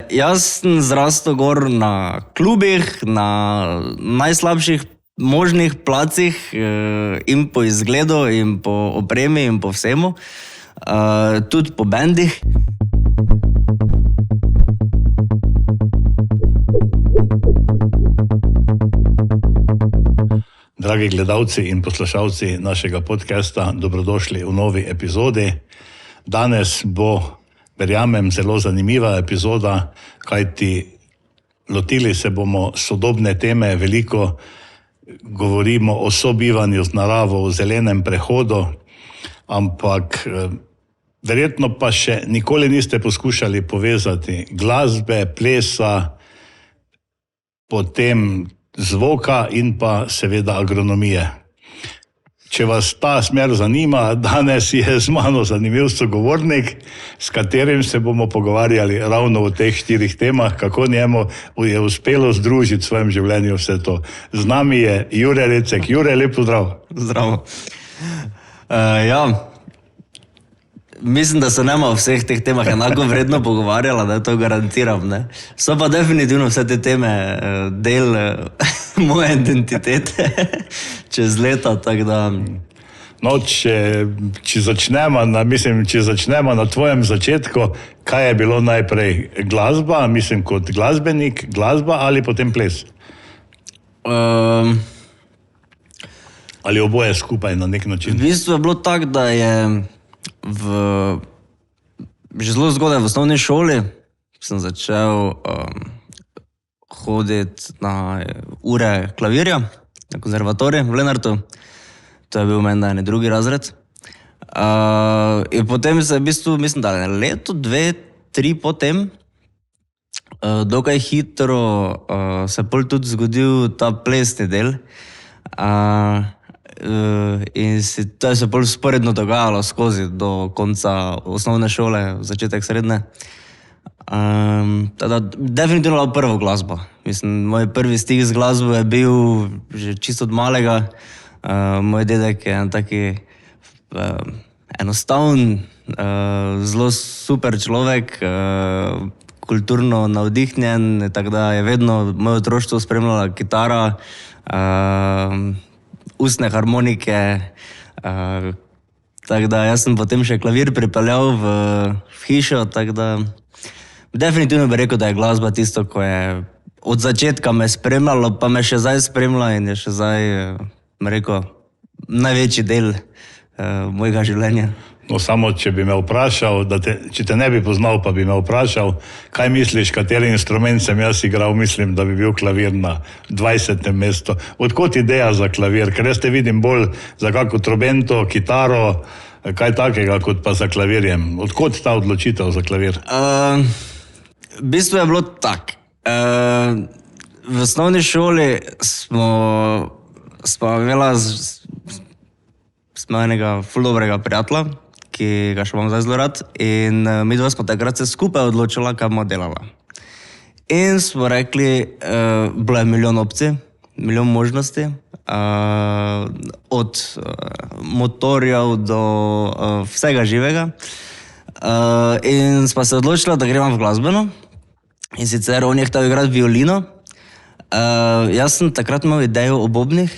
Jaz sem zrastel gor na klubih, na najslabših možnih placih in po izgledu, in po opremi, in po vsemu. Tudi po bendih. Dragi gledalci in poslušalci našega podcasta, dobrodošli v novi epizodi. Danes bo, verjamem, zelo zanimiva epizoda, kajti lotili se bomo sodobne teme, veliko govorimo o sobivanju z naravo, o zelenem prehodu, ampak verjetno pa še nikoli niste poskušali povezati glasbe, plesa, potem zvoka in pa seveda agronomije. Če vas ta smer zanima, danes je z mano zanimiv sogovornik, s katerim se bomo pogovarjali ravno o teh 4 temah, kako njemu je uspelo združiti v svojem življenju vse to. Z nami je Jure Recek. Jure, lep pozdrav. Zdravo. Mislim, da se nema o vseh teh temah enako vredno pogovarjala, da to garantiram. Ne? So pa definitivno vse te teme del moje identitete čez leta, tako da... No, če začnemo na tvojem začetku, kaj je bilo najprej? Glasba, mislim kot glasbenik, glasba ali potem ples? Ali oboje skupaj na nek način? V bistvu je bilo tako, da je že zelo zgodaj v osnovni šoli sem začel hoditi na ure klavirja na konzervatoriju v Lenartu. To je bil menda eni drugi razred. In potem se je v bistvu, mislim, da leto, 2, 3 potem, dokaj hitro se je pol tudi zgodil ta plesni del. In to se pol sporedno dogajalo skozi do konca osnovne šole, začetek srednje. Teda definitivno prvo glasba. Mislim, moj prvi stik z glasbo je bil že čisto od malega. Moj dedek je taki enostaven, zelo super človek, kulturno navdihnjen, tako da je vedno moje otroštvo spremljala kitara, ustne harmonike, tako da jaz sem potem še klavir pripeljal v hišo, tako da definitivno bi rekel, da je glasba tisto, ko je od začetka me spremljalo, pa me še zdaj spremlja in je še zdaj, bi rekel, največji del mojega življenja. No, samo če bi me vprašal, če te ne bi poznal, pa bi me vprašal, kaj misliš, kateri instrument sem jaz igral, mislim, da bi bil klavir na 20. mestu. Odkot ideja za klavir? Ker jaz te vidim bolj za kako trobento, kitaro, kaj takega, kot pa za klavirjem. Odkot ta odločitev za klavir? V bistvu je bilo tak. V osnovni šoli smo enega ful dobrega prijatelja, ki ga še imam zdaj zelo rad, in mi dva smo takrat se skupaj odločila, kaj bomo delala. In smo rekli, bilo je milijon opcij, milijon možnosti, od motorjev do vsega živega. In smo se odločila, da gremo v glasbeno, in sicer on je htel igrati violino. Jaz sem takrat imel idejo o bobnih,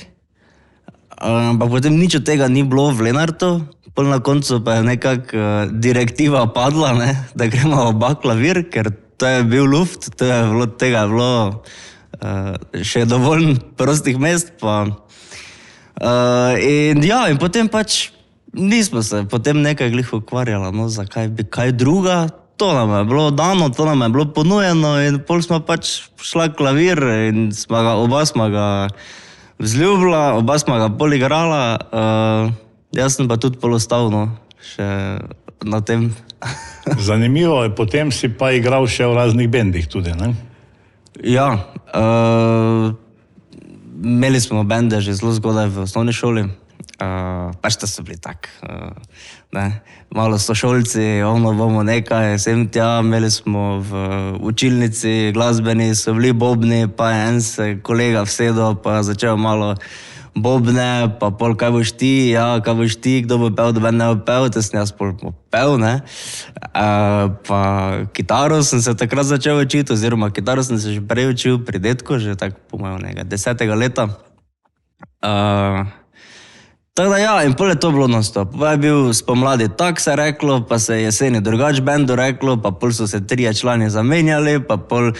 ampak potem nič od tega ni bilo v Lenartu. Pol na koncu pa je nekako direktiva padla, ne, da gremo oba klavir, ker to je bil luft, tega je bilo še dovolj prostih mest. In potem pač nismo se potem nekaj glih ukvarjala, no, zakaj bi kaj druga. To nam je bilo dano, to nam je bilo ponujeno in pol smo pač šla klavir in oba smo ga vzljubila, oba smo ga pol igrala. Jaz sem pa tudi pol ostal, no, še na tem. Zanimivo je, potem si pa igral še v raznih bendih tudi, ne? Ja, imeli smo bende že zelo zgodaj v osnovni šoli. Pač to so bili tak, malo sošolci, bomo nekaj, sem tja, imeli smo v učilnici glasbeni, so bili bobni, pa je en se kolega vsedel, pa začel malo bobne, pa pol kaj boš ti, kdo bo pel, doben ne bo pel, te sem jaz pol pel, ne. Pa kitaro sem se takrat začel učiti, oziroma kitaro sem se že prej učil pri detku, že tako po mojem 10. leta. Tako da ja, in pol je to bilo non-stop. Pa je bil spomladi tak se reklo, pa se je jeseni drugač bendu reklo, pa pol so se 3 člani zamenjali, pa pol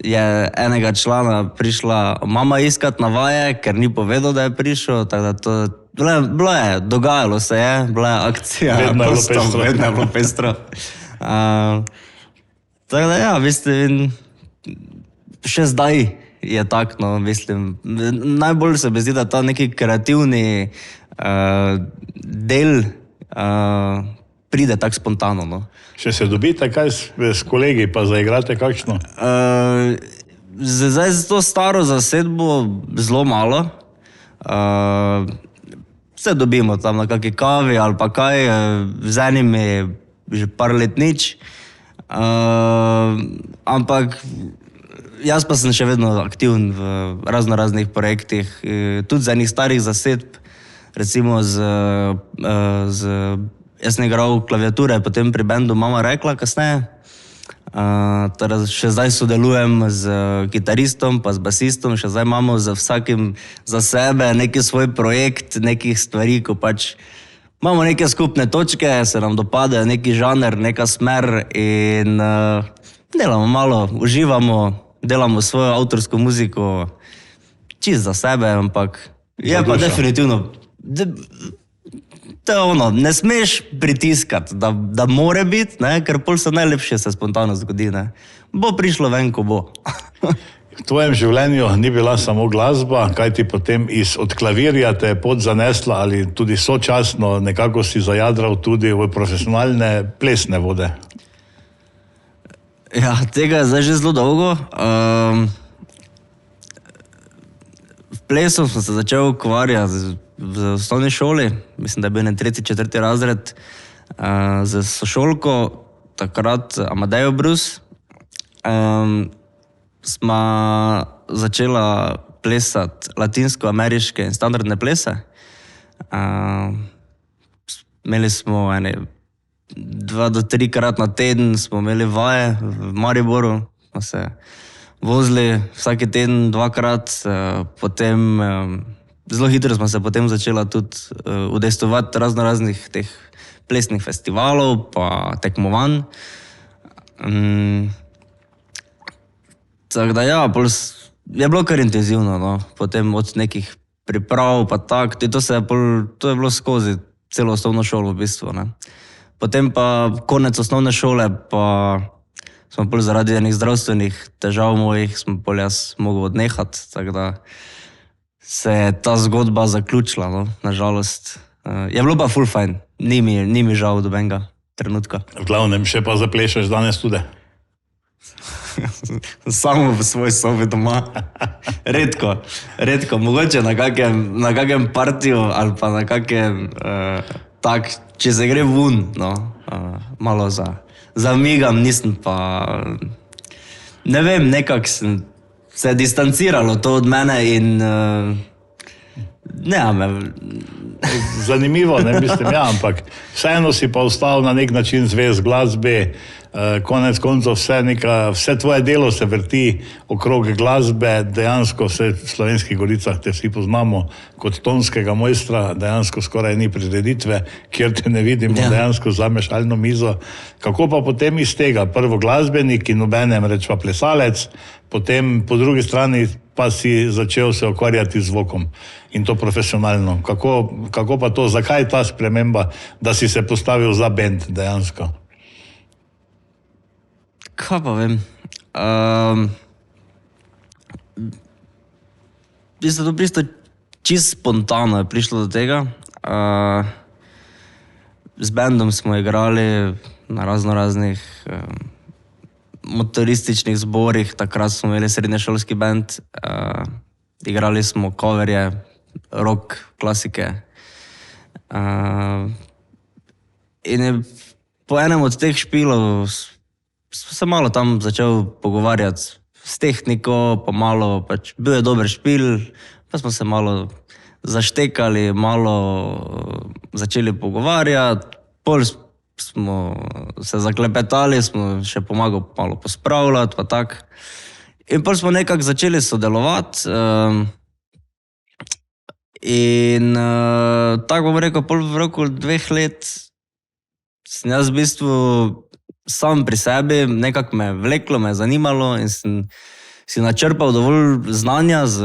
je enega člana prišla mama iskat na vaje, ker ni povedal, da je prišel, tako da to bilo je, dogajalo se je, bila je akcija. Vedno je bilo pestro. Tako da ja, mislim, še zdaj je tak, no, mislim. Najbolj se mi zdi, da ta neki kreativni del pride tako spontano, no. Še se dobite kaj s kolegi, pa zaigrate kakšno? Zdaj za to staro zasedbo zelo malo. Se dobimo tam na kakšni kavi ali pa kaj, z enimi že par let nič. Ampak jaz pa sem še vedno aktiven v raznih projektih, tudi za enih starih zasedb, recimo jaz sem igral klaviature, potem pri bendu Mama rekla kasneje, še zdaj sodelujem z kitaristom pa z basistom, še zdaj imamo za vsakim za sebe neki svoj projekt, nekih stvari, ko pač imamo neke skupne točke, se nam dopadejo neki žanr, neka smer in delamo malo, uživamo, delamo svojo avtorsko muziko čisto za sebe, ampak je pa definitivno, to je ono, ne smeš pritiskati, da more biti, ne, ker pol se najlepše se spontano zgodi, ne. Bo prišlo ven, ko bo. V tvojem življenju ni bila samo glasba, kaj ti potem od klavirja te je pot zanesla ali tudi sočasno nekako si zajadral tudi v profesionalne plesne vode? Ja, tega je zdaj že zelo dolgo. V plesu sem se začel ukvarjati v osnovni šoli, mislim, da je bil 3., 4. razred, z sošolko, takrat Amadejo Brus. Sva začela plesati latinsko-ameriške in standardne plese. Imeli smo 2 do 3 krat na teden smo imeli vaje v Mariboru, smo se vozili vsaki teden 2-krat, potem zelo hitro smo se potem začela tudi udejstvovati raznih teh plesnih festivalov pa tekmovanj. Tako da ja, je bilo kar intenzivno, no, potem od nekih priprav pa tak, to je bilo skozi celo osnovno šolo v bistvu, ne. Potem pa konec osnovne šole, pa smo pol zaradi enih zdravstvenih težav mojih, smo pol jaz mogel odnehati, tako da se je ta zgodba zaključila, no, nažalost. Je bilo pa ful fajn, ni mi žal dobenega trenutka. V glavnem, še pa zaplešaš danes tudi? Samo v svoji sobi doma. Redko, mogoče na kakem partiju ali pa na kakem tak, če se gre vun, no, malo zamigam, nisem pa, ne vem, nekako se je distanciralo to od mene in ne, zanimivo, ne mislim, ja, ampak vseeno si pa ostal na nek način zvest glasbi, konec koncev vse tvoje delo se vrti okrog glasbe, dejansko vse v Slovenskih Goricah te vsi poznamo kot tonskega mojstra, dejansko skoraj ni prireditve, kjer te ne vidimo, dejansko za mešalno mizo. Kako pa potem iz tega, prvo glasbenik in obenem reč pa plesalec, potem po drugi strani pa si začel se ukvarjati z zvokom in to profesionalno. Kako pa to, zakaj ta sprememba, da si se postavil za bend dejansko? Kaj pa vem. To čisto spontano je prišlo do tega. Z bendom smo igrali na raznih motorističnih zborih, takrat smo imeli srednješolski bend, igrali smo coverje, rock, klasike. In je po enem od teh špilov se malo tam začel pogovarjati s tehniko, pa malo, pač bil je dober špil, Pa smo se malo zaštekali, malo začeli pogovarjati, pol smo se zaklepetali, smo še pomagali malo pospravljati, pa tak. In pol smo nekako začeli sodelovati in tako bom rekel, pol v roku 2 let sem jaz v bistvu sam pri sebi, nekako me vleklo, me zanimalo in sem si načrpal dovolj znanja z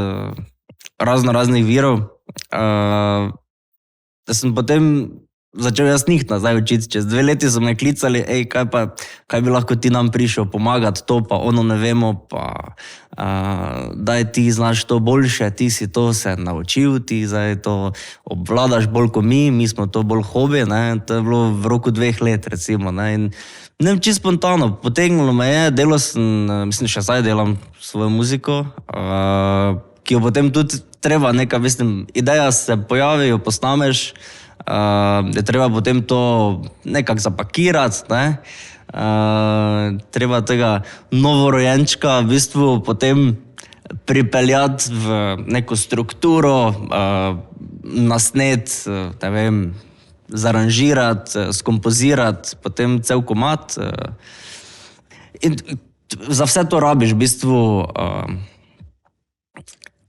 raznih virov, da sem potem začel jaz njih nazaj učiti. Čez 2 leti so me klicali, kaj bi lahko ti nam prišel pomagati, to pa ono ne vemo, pa daj ti znaš to boljše, ti si to se naučil, ti zdaj to obvladaš bolj kot mi smo to bolj hobi, ne? To je bilo v roku 2 let recimo. Ne? In ne vem, čisto spontano, potegnilo me je, delal sem, mislim, še zdaj delam svojo muziko, ki jo potem tudi treba neka, mislim, ideja se pojavi, jo posnameš, je treba potem to nekako zapakirati, ne? Treba tega novorojenčka v bistvu potem pripeljati v neko strukturo, nasnet, ne vem, zaranžirati, skompozirati, potem cel komad. In za vse to rabiš v bistvu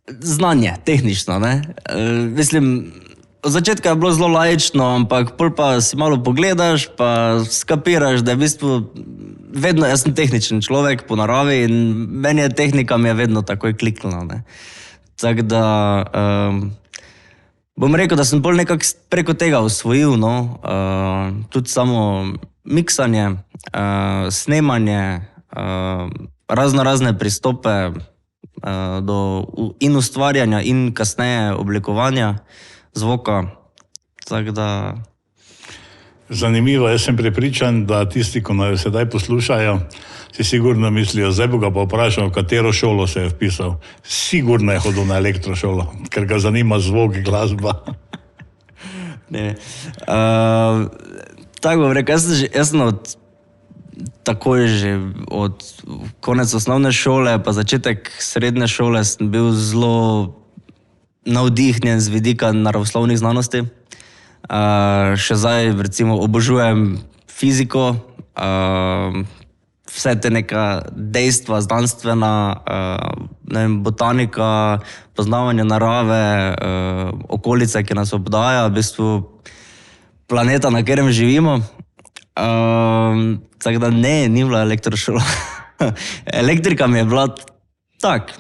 znanje, tehnično, ne? Mislim, od začetka je bilo zelo laično, ampak pol pa si malo pogledaš, pa skapiraš, da je v bistvu vedno, jaz sem tehničen človek po naravi in meni je tehnika mi je vedno takoj kliknila, ne. Tako da, bom rekel, da sem pol nekako preko tega osvojil, no, tudi samo miksanje, snemanje, razne pristope in ustvarjanja in kasneje oblikovanja zvoka, tako da... Zanimivo, jaz sem prepričan, da tisti, ko nas sedaj poslušajo, si sigurno mislijo, zdaj bo ga pa vprašal, katero šolo se je vpisal. Sigurno je hodil na elektrošolo, ker ga zanima zvok, glasba. Ne, tako bom rekel, jaz sem takoj že od konec osnovne šole pa začetek srednje šole sem bil zelo navdihnjen z vidika naravoslovnih znanosti. Še zdaj recimo obožujem fiziko, vse te neka dejstva, znanstvena, ne vem, botanika, poznavanje narave, okolice, ki nas obdaja, v bistvu planeta, na katerem živimo. Tako da ne, ni bila elektrošola. Elektrika mi je bila tak,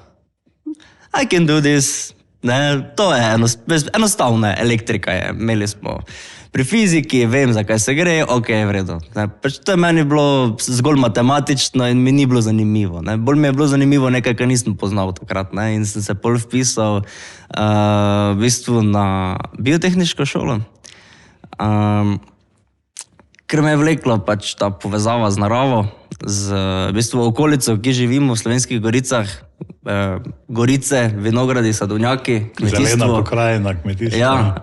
I can do this. Ne, to je enostavna elektrika je. Imeli smo pri fiziki, vem, zakaj se gre, ok, v redu. Pač to je meni bilo zgolj matematično in mi ni bilo zanimivo. Ne. Bolj mi je bilo zanimivo nekaj, kar nisem poznal takrat. Ne. In sem se pol vpisal v bistvu na biotehniško šolo. Ker me je vleklo pač ta povezava z naravo, z v bistvu okolico, ki živimo v Slovenskih goricah, gorice, vinogradi, sadovnjaki, kmetijstvo. Zelena pokrajina, kmetijstvo. Ja,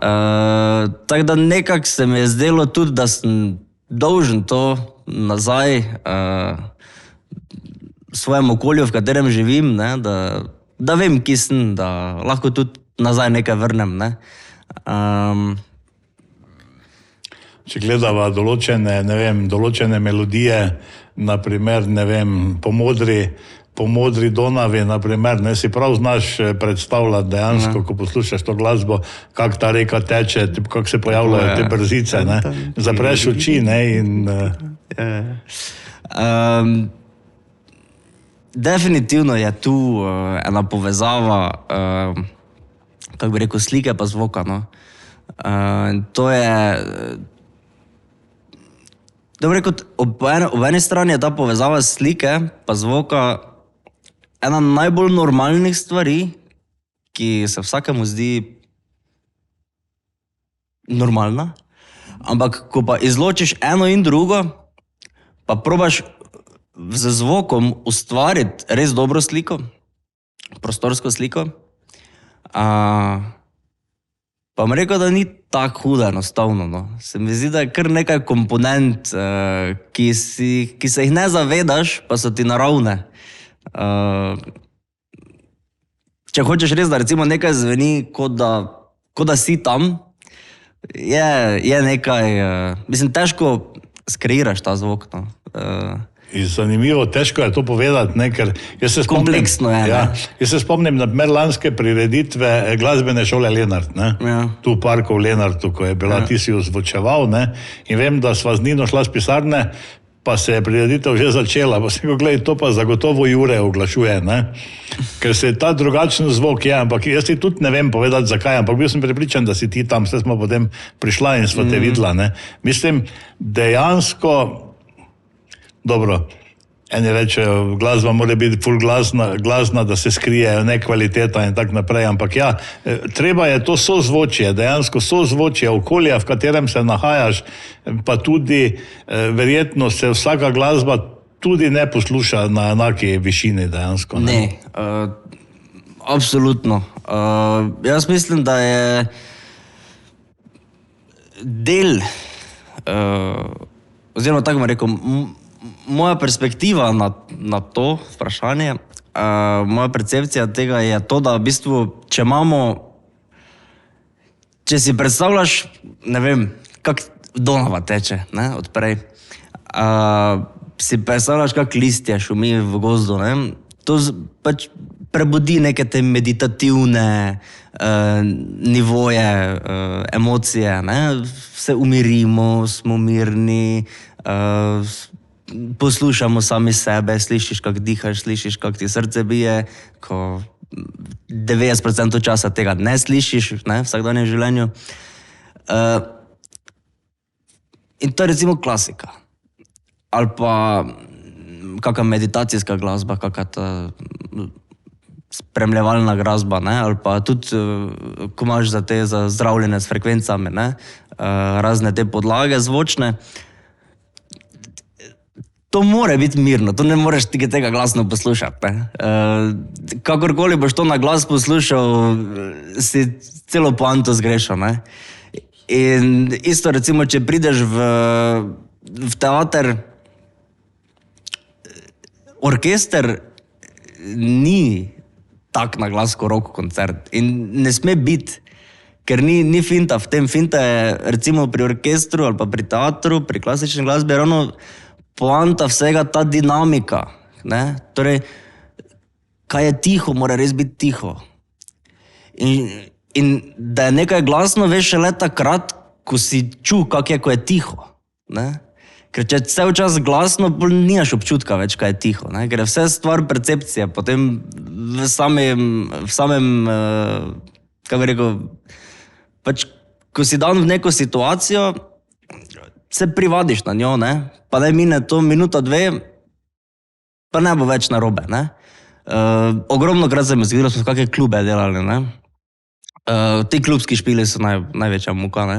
tako da nekako se mi je zdelo tudi, da sem dolžen to nazaj svojemu okolju, v katerem živim, ne, da vem, ki sem, da lahko tudi nazaj nekaj vrnem, ne. Če gledava določene melodije, naprimer, ne vem, po modri Donavi, naprimer, ne, si prav znaš predstavljati dejansko, ko poslušaš to glasbo, kak ta reka teče, kako se pojavljajo te brzice, ne. Zapreš oči, ne, in... Definitivno je tu ena povezava, kako bi rekel, slike pa zvoka, no. To je... Dobro rekel, ob eni strani je ta povezava slike pa zvoka ena najbolj normalnih stvari, ki se vsakemu zdi normalna, ampak ko pa izločiš eno in drugo, pa probaš z zvokom ustvariti res dobro sliko, prostorsko sliko, pa bom rekel, da ni tako huda enostavno, no. Se mi zdi, da je kar nekaj komponent, ki se jih ne zavedaš, pa so ti naravne. če hočeš res, da recimo nekaj zveni, kot da si tam, je nekaj, mislim, težko skreiraš ta zvok, no. Zanimivo, težko je to povedati, ne, ker jaz se spomnim, kompleksno je, ja, jaz se spomnim na primer lanske prireditve glasbene šole Lenart, ne, tu v parku v Lenartu, ko je bila, ti si ozvočeval, ne, in vem, da sva z Nino šla z pisarne, pa se je prireditev že začela, pa se go, gledaj, to pa zagotovo Jure oglašuje, ne, ker se ta drugačen zvok je, ampak jaz ti tudi ne vem povedati zakaj, ampak bil sem prepričan, da si ti tam, vse smo potem prišla in sva te videla, ne. Mislim, dejansko, dobro, eni rečejo, glasba mora biti ful glasna, da se skrije nekvaliteta in tak naprej, ampak ja, treba je to sozvočje, dejansko sozvočje okolja, v katerem se nahajaš, pa tudi verjetno se vsaka glasba tudi ne posluša na enaki višini dejansko. Ne, absolutno. Jaz mislim, da je del, oziroma tako bom rekel, moja perspektiva na to vprašanje, moja percepcija tega je to, da v bistvu, če si predstavljaš, ne vem, kak Donava teče, ne, odprej, si predstavljaš, kak listje šumi v gozdu, ne, to pač prebudi neke te meditativne nivoje, emocije, ne, se umirimo, smo mirni, poslušamo sami sebe, slišiš, kak dihaš, slišiš, kak ti srce bije, ko 90% časa tega ne slišiš, ne, v vsakdanjem življenju. In to je recimo klasika. Ali pa kakšna meditacijska glasba, kakšna ta spremljevalna glasba, ne, ali pa tudi, ko imaš za zdravljenje s frekvencami, ne, razne te podlage zvočne, to mora biti mirno, to ne moreš tega glasno poslušati, ne. Kakorkoli boš to na glas poslušal, si celo poanto zgrešal, ne. In isto recimo, če prideš v teater, orkester ni tak na glas kot rock koncert in ne sme biti, ker ni finta v tem. Finta je recimo pri orkestru ali pa pri teatru, pri klasični glasbi, ravno poanta vsega ta dinamika, ne? Torej, kaj je tiho, mora res biti tiho. In da je nekaj glasno, veš šele takrat, ko si čul, kak je, ko je tiho, ne? Ker če je cel čas glasno, nimaš občutka več, kaj je tiho, ne? Ker je vse stvar percepcije, potem v samem, kako bi rekel, pač, ko si dan v neko situacijo, se privadiš na njo, ne? Pa ne mine to minuta, dve, pa ne bo več narobe, ne? Ogromno krat se mi zgodilo, smo v kakšne klube delali, ne? Ti klubski špili so največja muka, ne?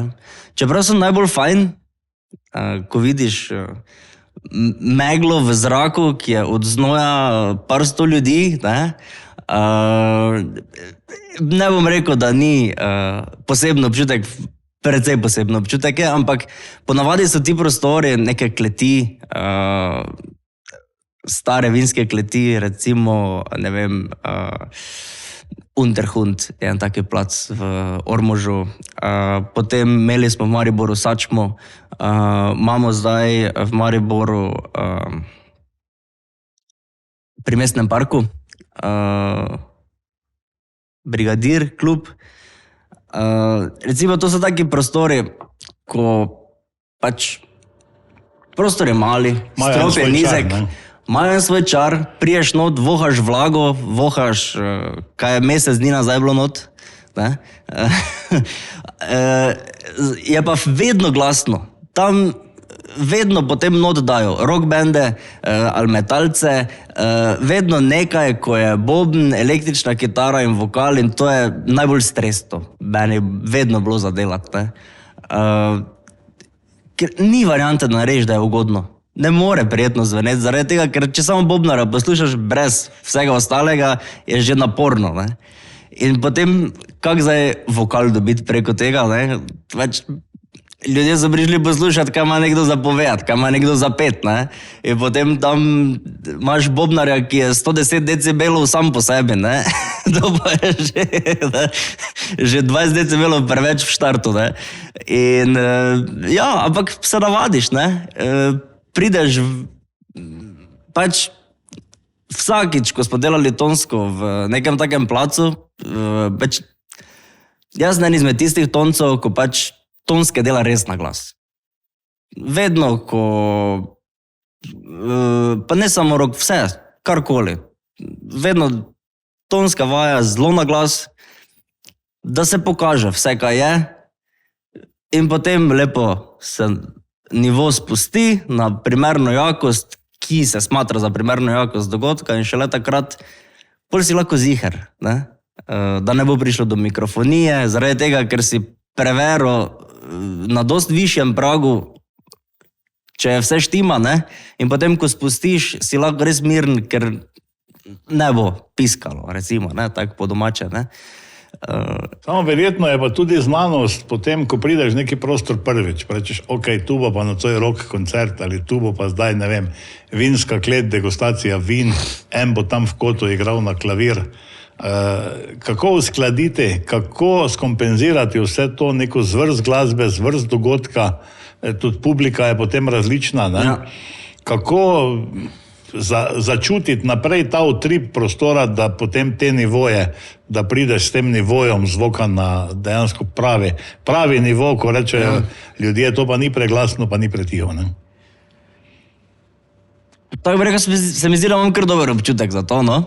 Čeprav so najbolj fajn, ko vidiš meglo v zraku, ki je od znoja par sto ljudi, ne? Ne bom rekel, da ni posebno občutek, precej posebno občutek je, ampak ponavadi so ti prostori neke kleti, stare vinske kleti, recimo, ne vem, Unterhund je en taki plac v Ormožu, potem imeli smo v Mariboru Sačmo, imamo zdaj v Mariboru pri Mestnem parku Brigadir klub. Recimo, to so taki prostori, ko pač prostor je mali, strop je nizek, imajo svoj čar, priješ not, vohaš vlago, vohaš, kaj je mesec dni nazaj bilo not, ne? Je pa vedno glasno. Tam vedno potem not dajo rock bende ali metalce, vedno nekaj, ko je bobn, električna kitara in vokal, in to je najbolj stresno. Meni vedno bilo za delati, ne. Ker ni variante, da narediš, da je ugodno. Ne more prijetno zveneti, zaradi tega, ker če samo bobnara poslušaš brez vsega ostalega, je že naporno, ne. In potem, kak zdaj vokal dobiti preko tega, ne, več ljudje so prišli poslušati, kaj ima nekdo zapovedati, kaj ima nekdo zapet, ne. In potem tam imaš bobnarja, ki je 110 decibelov sam po sebi, ne. To pa je že 20 decibelov preveč v štartu, ne. In ja, ampak se navadiš, ne. Prideš pač vsakič, ko smo delali tonsko v nekem takem placu, pač jaz sem en izmed tistih toncov, ko pač tonske dela res na glas. Vedno, ko pa ne samo rok, vse, karkoli. Vedno tonska vaja zelo na glas, da se pokaže vse, kaj je, in potem lepo se nivo spusti na primerno jakost, ki se smatra za primerno jakost dogodka, in šele takrat pol si lahko ziher, ne? Da ne bo prišlo do mikrofonije, zaradi tega, ker si preveril na dost višjem pragu, če je vse štima, ne? In potem, ko spustiš, si lahko res miren, ker ne bo piskalo, recimo, ne? Tako po domače, ne? Samo verjetno je pa tudi znanost potem, ko prideš v neki prostor prvič, rečeš, ok, tu bo pa nocoj rock koncert, ali tu bo pa zdaj, ne vem, vinska klet, degustacija vin, en bo tam v kotu igral na klavir. Kako uskladiti, kako skompenzirati vse to, neko zvrst glasbe, zvrst dogodka, tudi publika je potem različna, ne? Ja. Kako začutiti naprej ta utrip prostora, da potem te nivoje, da prideš s tem nivojem zvoka na dejansko pravi nivo, ko rečejo ljudje, to pa ni preglasno, pa ni pretiho, ne? Tako bi rekel, se mi zdi, da imam kar dober občutek za to, no.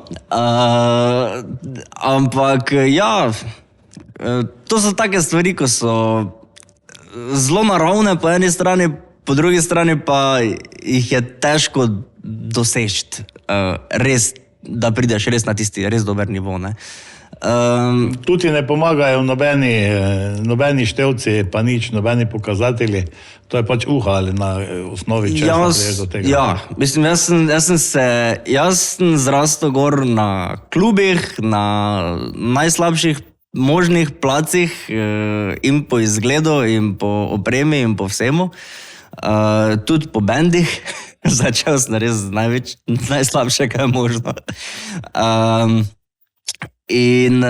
Ampak ja, to so take stvari, ko so zelo naravne po eni strani, po drugi strani pa jih je težko doseči, res, da prideš res na tisti res dober nivo, ne. Tu ti ne pomagajo nobeni števci, pa nič, nobeni pokazatelji, to je pač ali na osnovi česa priješ do tega. Ja, mislim, jaz sem zrastel gor na klubih, na najslabših možnih placih, in po izgledu, in po opremi, in po vsemu. Tudi po bendih, začel sem res najslabše, kaj je možno. In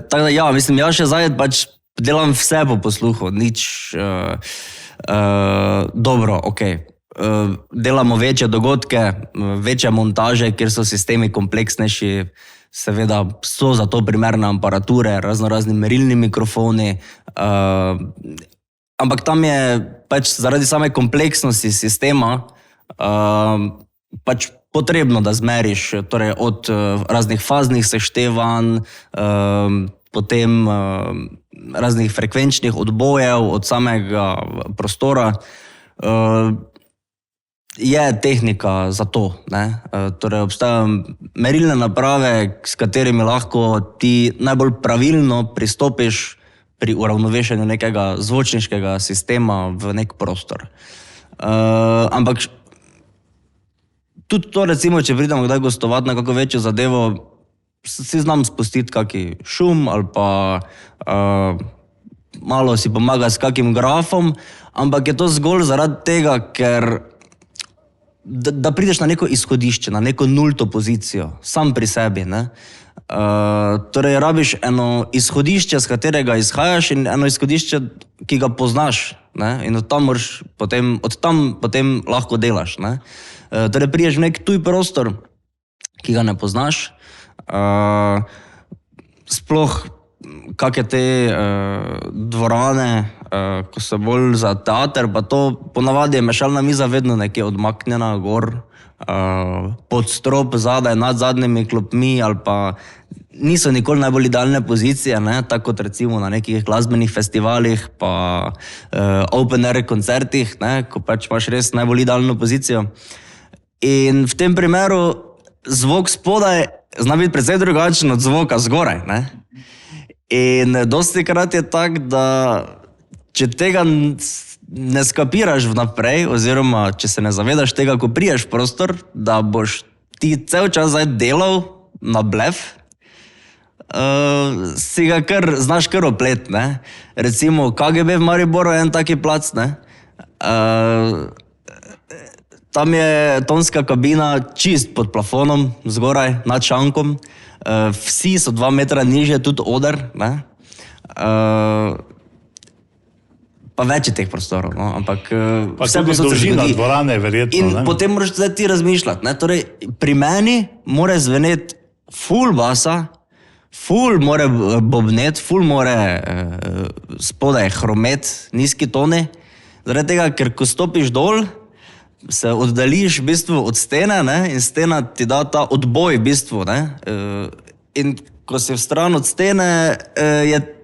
tako da, ja, mislim, jaz še zdaj pač delam vse po posluhu, nič dobro, okej. Delamo večje dogodke, večje montaže, kjer so sistemi kompleksnejši, seveda so za to primerne aparature, raznorazni merilni mikrofoni, ampak tam je pač zaradi same kompleksnosti sistema pač potrebno, da zmeriš, torej od raznih faznih seštevanj, potem raznih frekvenčnih odbojev od samega prostora. Je tehnika za to, ne? Torej obstajajo merilne naprave, s katerimi lahko ti najbolj pravilno pristopiš pri uravnovešenju nekega zvočniškega sistema v nek prostor. Ampak tudi to, recimo, če pridemo kdaj gostovati na kako večjo zadevo, si znam spustiti kaki šum ali pa malo si pomagati s kakim grafom, ampak je to zgolj zaradi tega, ker da prideš na neko izhodišče, na neko nulto pozicijo, sam pri sebi, ne. Torej, rabiš eno izhodišče, z katerega izhajaš, in eno izhodišče, ki ga poznaš, ne, in od tam potem lahko delaš, ne. Torej, priješ v nek tuj prostor, ki ga ne poznaš, sploh kakšne te dvorane, ko so bolj za teater, pa to ponavadi je mešalna miza vedno nekje odmaknjena gor, pod strop, zadaj, nad zadnjimi klopmi, ali pa niso nikoli najbolj idealne pozicije, ne, tako kot recimo na nekih glasbenih festivalih, pa open air koncertih, ne, ko pač imaš res najbolj idealno pozicijo. In v tem primeru zvok spodaj zna biti precej drugačen od zvoka zgoraj, ne. In dostikrat je tak, da če tega ne skapiraš vnaprej, oziroma če se ne zavedaš tega, ko priješ v prostor, da boš ti cel čas zdaj delal na blef, si ga znaš kar oplet, ne. Recimo KGB v Mariboru je en taki plac, ne. tam je tonska kabina čist pod plafonom, zgoraj, nad šankom. Vsi so 2 metra nižje, tudi oder, ne? Pa več je teh prostorov, no? Ampak Pa tudi dolžina dvorane, verjetno. In ne? potem moraš zdaj ti razmišljati, ne? Torej, pri meni mora zveneti ful basa, ful more bobnet, ful more spodaj hromet, nizki toni. Zaradi tega, ker ko stopiš dol, se oddališ v bistvu od stene, ne? In stena ti da ta odboj v bistvu, ne? In ko si v stran od stene,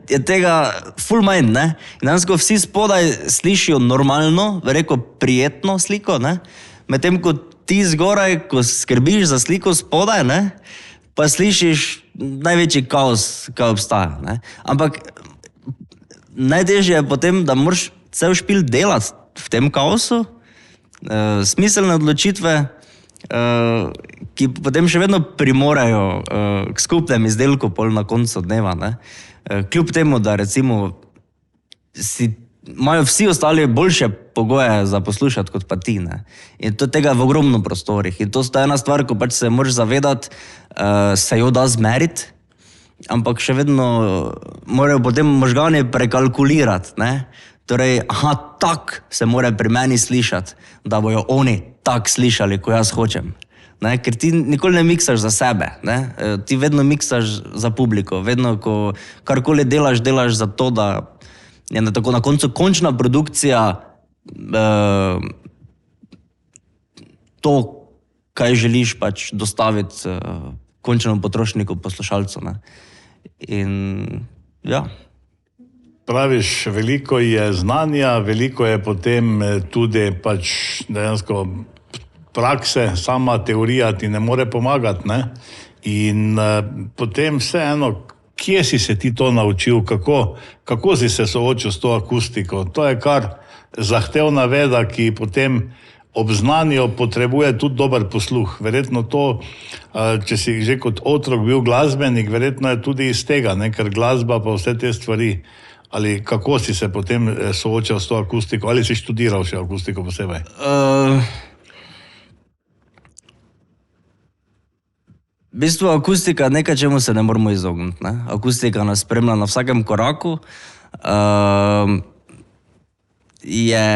je tega ful manj, ne? In dejansko vsi spodaj slišijo normalno, rekel prijetno sliko, ne? Medtem ko ti zgoraj, ko skrbiš za sliko spodaj, ne? Pa slišiš največji kaos, kaj obstaja, ne? Ampak najtežje je potem, da moraš cel špil delati v tem kaosu, smiselne odločitve, ki potem še vedno primorajo k skupnem izdelku pol na koncu dneva, ne? Kljub temu, da recimo imajo vsi ostali boljše pogoje za poslušati kot pa ti, ne? In to tega v ogromno prostorih. In to sta ena stvar, ko pač se moraš zavedati, se jo da zmeriti, ampak še vedno morajo potem možgani prekalkulirati, ne? Torej, tak se mora pri meni slišati, da bojo oni tak slišali, ko jaz hočem. Ne? Ker ti nikoli ne miksaš za sebe, ne? Ti vedno miksaš za publiko, vedno, ko karkoli delaš za to, da je na koncu končna produkcija to, kaj želiš pač dostaviti končnemu potrošniku, poslušalcu, ne? In ja. Praviš, veliko je znanja, veliko je potem tudi pač dejansko prakse, sama teorija ti ne more pomagati, ne? In potem vseeno, kje si se ti to naučil, kako si se soočil s to akustiko? To je kar zahtevna veda, ki potem ob znanju potrebuje tudi dober posluh. Verjetno to, če si že kot otrok bil glasbenik, verjetno je tudi iz tega, ne? Ker glasba pa vse te stvari. Ali kako si se potem soočal s to akustiko? Ali si študiral še akustiko posebej? V bistvu akustika je nekaj, čemu se ne moramo izogniti, ne? Akustika nas spremlja na vsakem koraku. Je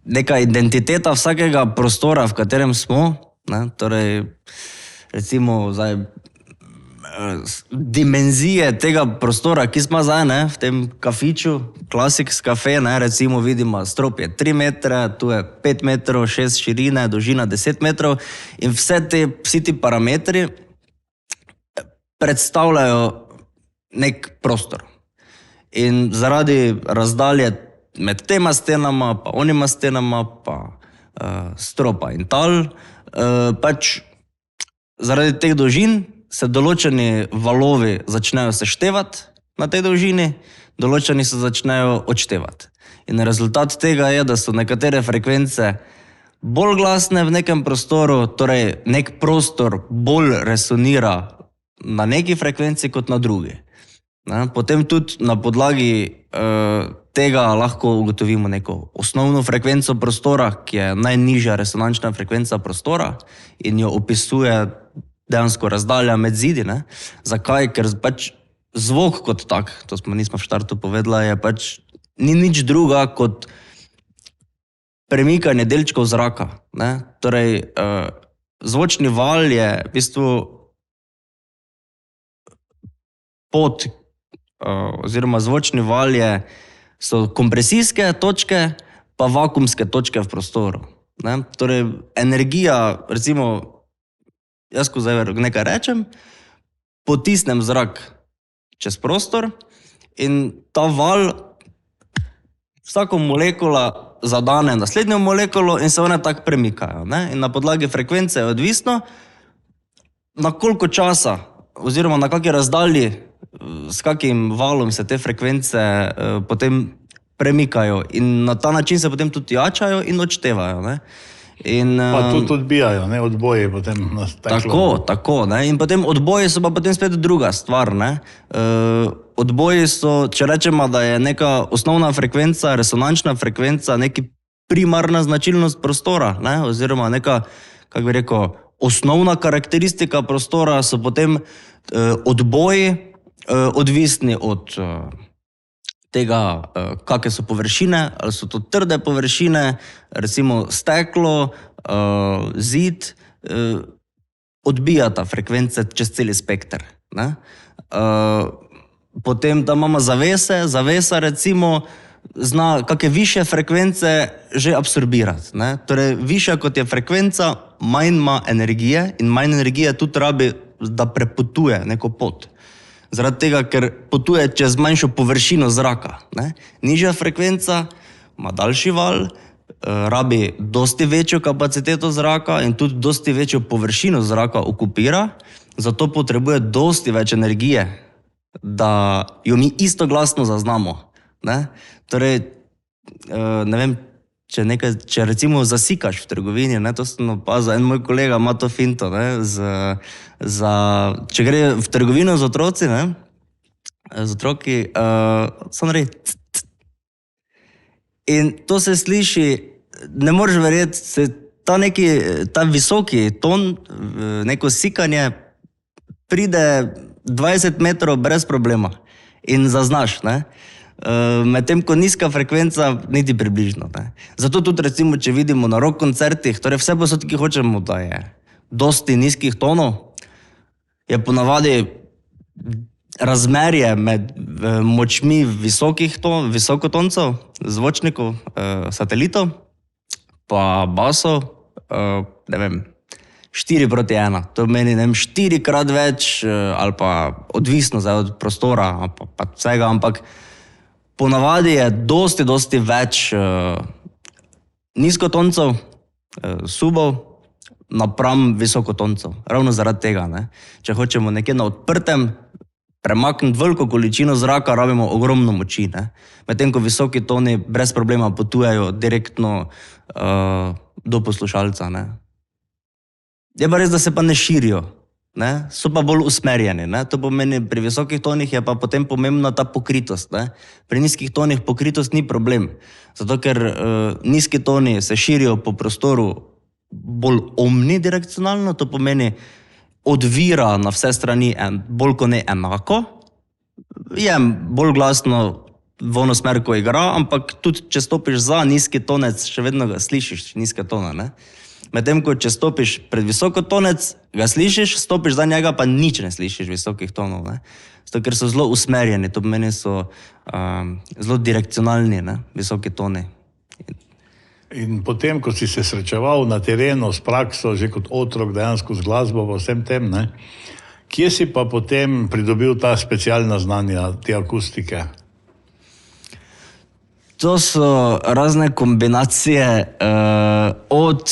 neka identiteta vsakega prostora, v katerem smo, ne? Torej, recimo zdaj dimenzije tega prostora, ki smo zdaj, ne, v tem kafiču, Classics Cafe, ne, recimo vidimo, strop je 3 metre, tu je 5 metrov, 6 širine, dolžina 10 metrov in vsi ti parametri predstavljajo nek prostor. In zaradi razdalje med tema stenama, pa onima stenama, pa stropa in tal, pač zaradi teh dolžin se določeni valovi začnejo seštevati na tej dolžini, določeni se začnejo odštevati. In rezultat tega je, da so nekatere frekvence bolj glasne v nekem prostoru, torej nek prostor bolj resonira na neki frekvenci kot na drugi. Potem tudi na podlagi tega lahko ugotovimo neko osnovno frekvenco prostora, ki je najnižja resonančna frekvenca prostora in jo opisuje dejansko razdalja med zidi, ne? Zakaj? Ker pač zvok kot tak, to nismo v štartu povedala, je pač ni nič druga kot premikanje delčkov zraka, ne? Torej, zvočni val je v bistvu pot, oziroma zvočni val so kompresijske točke pa vakuumske točke v prostoru, ne? Torej, energija, recimo, jaz, ko zdaj nekaj rečem, potisnem zrak čez prostor in ta val vsako molekula zadane naslednjo molekulo in se one tako premikajo, ne? In na podlagi frekvence je odvisno, na koliko časa oziroma na kakšni razdalji s kakim valom se te frekvence potem premikajo in na ta način se potem tudi jačajo in odštevajo, ne? Pa tudi odbijajo, ne, odboji potem nasteklo. Tako, ne, in potem odboji so pa potem spet druga stvar, ne. Odboji so, če rečemo, da je neka osnovna frekvenca, resonančna frekvenca, neki primarna značilnost prostora, ne? Oziroma neka, kako bi rekel, osnovna karakteristika prostora so potem odboji odvisni od tega, kakve so površine, ali so to trde površine, recimo steklo, zid, odbijata frekvence čez celi spekter. Ne? Potem tam imamo zavesa recimo zna kakve više frekvence že absorbirati. Ne? Torej, višja kot je frekvenca, manj ima energije in manj energije tudi rabi, da prepotuje neko pot. Zaradi tega, ker potuje čez manjšo površino zraka. Ne? Nižja frekvenca ima daljši val, rabi dosti večjo kapaciteto zraka in tudi dosti večjo površino zraka okupira, zato potrebuje dosti več energije, da jo mi istoglasno zaznamo. Ne? Torej, ne vem, če recimo zasikaš v trgovini, ne, to sem opazil, en moj kolega ima to finto, ne, če gre v trgovino z otroci, ne, z otroki, so naredi. In to se sliši, ne moreš verjeti, ta visoki ton, neko sikanje, pride 20 metrov brez problema in zaznaš, ne. Medtem ko nizka frekvenca niti približno. Ne. Zato tudi recimo, če vidimo na rock koncertih, torej vse posod, ki hočemo, da je dosti nizkih tonov, je ponavadi razmerje med močmi visokotoncev, zvočnikov, satelitov, pa basov, ne vem, 4:1. To meni, ne vem, 4-krat več, ali pa odvisno od prostora, pa vsega, ampak ponavadi je dosti več nizkotoncev, subov, napram visokotoncev. Ravno zaradi tega, ne. Če hočemo nekje na odprtem premakniti veliko količino zraka, rabimo ogromno moči, ne. Medtem ko visoki toni brez problema potujejo direktno do poslušalca, ne. Je pa res, da se pa ne širijo, ne, so pa bolj usmerjeni, ne, to pomeni, pri visokih tonih je pa potem pomembna ta pokritost, ne. Pri nizkih tonih pokritost ni problem, zato ker nizki toni se širijo po prostoru bolj omnidirekcionalno, to pomeni odvira na vse strani bolj kot ne enako, je bolj glasno v ono smer, ko igra, ampak tudi če stopiš za nizki tonec, še vedno ga slišiš, nizke tone, ne. Medtem ko če stopiš pred visokotonec, ga slišiš, stopiš za njega, pa nič ne slišiš visokih tonov, ne. Zato, ker so zelo usmerjeni, to pomeni so zelo direkcionalni, ne, visoki toni. In potem, ko si se srečeval na terenu s prakso, že kot otrok dejansko z glasbo v vsem tem, ne, kje si pa potem pridobil ta specialna znanja, te akustike? To so razne kombinacije od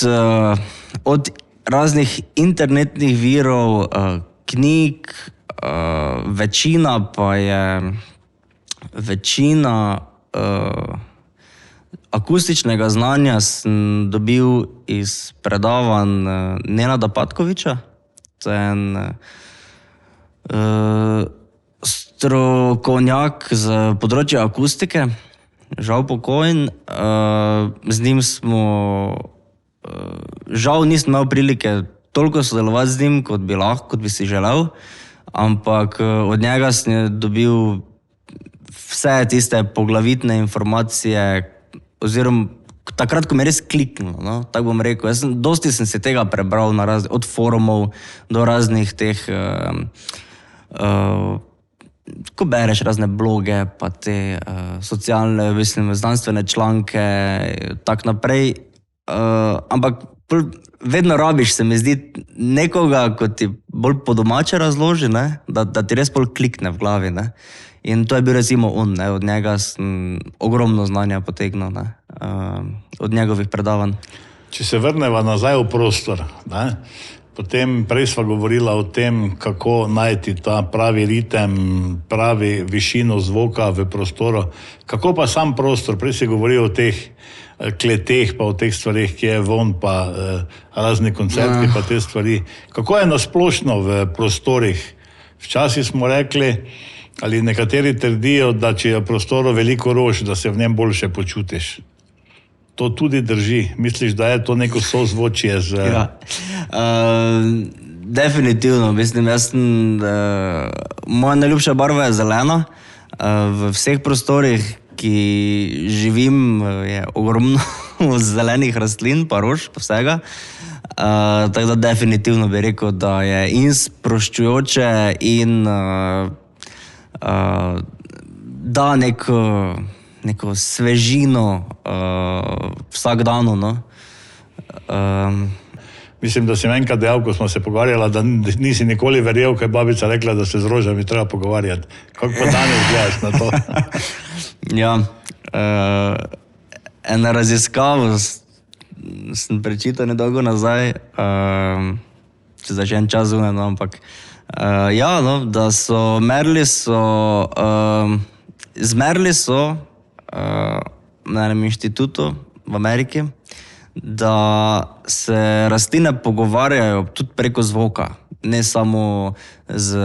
raznih internetnih virov, knjig, večina akustičnega znanja sem dobil iz predavanj Nenada Patkoviča. To je en strokovnjak z področja akustike, žal pokojen. Z njim smo, žal nisem imel prilike toliko sodelovati z njim, kot bi si želel, ampak od njega sem dobil vse tiste poglavitne informacije, oziroma takrat, ko mi je res kliknilo, no, tako bom rekel. Dosti sem se tega prebral od forumov do raznih teh ko bereš razne bloge, pa te socialne, znanstvene članke, tak naprej, ampak vedno rabiš, se mi zdi, nekoga, ko ti bolj po domače razloži, ne, da ti res bolj klikne v glavi, ne. In to je bil recimo on, ne, od njega sem ogromno znanja potegnil, ne, od njegovih predavanj. Če se vrneva nazaj v prostor, ne, potem prej sva govorila o tem, kako najti ta pravi ritem, pravi višino zvoka v prostoru. Kako pa sam prostor? Prej si govoril o teh kleteh, pa o teh stvarih, ki je von, pa razni koncerti, pa te stvari. Kako je nasplošno v prostorih? Včasih smo rekli, ali nekateri trdijo, da če je v prostoru veliko rož, da se v njem boljše počutiš. to tudi drži? Misliš, da je to neko sozvočje z... Ja. Definitivno, mislim, moja najljubša barva je zelena. V vseh prostorih, ki živim, je ogromno zelenih rastlin, pa rož, pa vsega. Tako da definitivno bi rekel, da je in sproščujoče in da neko svežino vsak dan, no. Mislim, da si enkrat dejal, ko smo se pogovarjali, da nisi nikoli verjel, ko je babica rekla, da se z rožami treba pogovarjati. Kako pa danes gledaš na to? Ja, ena raziskava sem prečital nedolgo nazaj, če za en čas zunaj, no, ampak ja, no, da so izmerili na enem inštitutu v Ameriki, da se rastline pogovarjajo tudi preko zvoka, ne samo z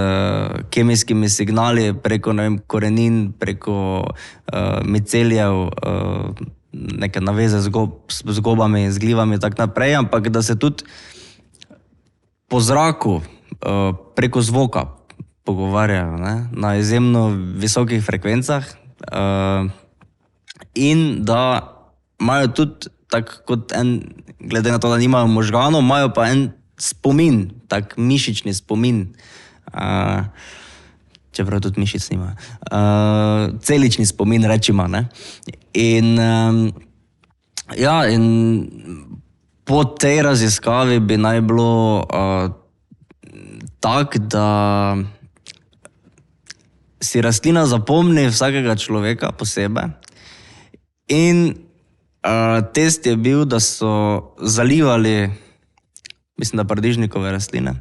kemijskimi signali, preko, ne vem, korenin, preko miceljev, neke naveze z gobami, z glivami in tako naprej, ampak da se tudi po zraku preko zvoka pogovarjajo, ne, na izjemno visokih frekvencah, in da imajo tudi tako kot glede na to, da nimajo možganov, imajo pa en spomin, tak mišični spomin, čeprav tudi mišic nimajo, celični spomin, rečimo, ne. In ja, in po tej raziskavi bi naj bilo tak, da si rastlina zapomni vsakega človeka posebej in test je bil, da so zalivali, mislim, da paradižnikove rastline.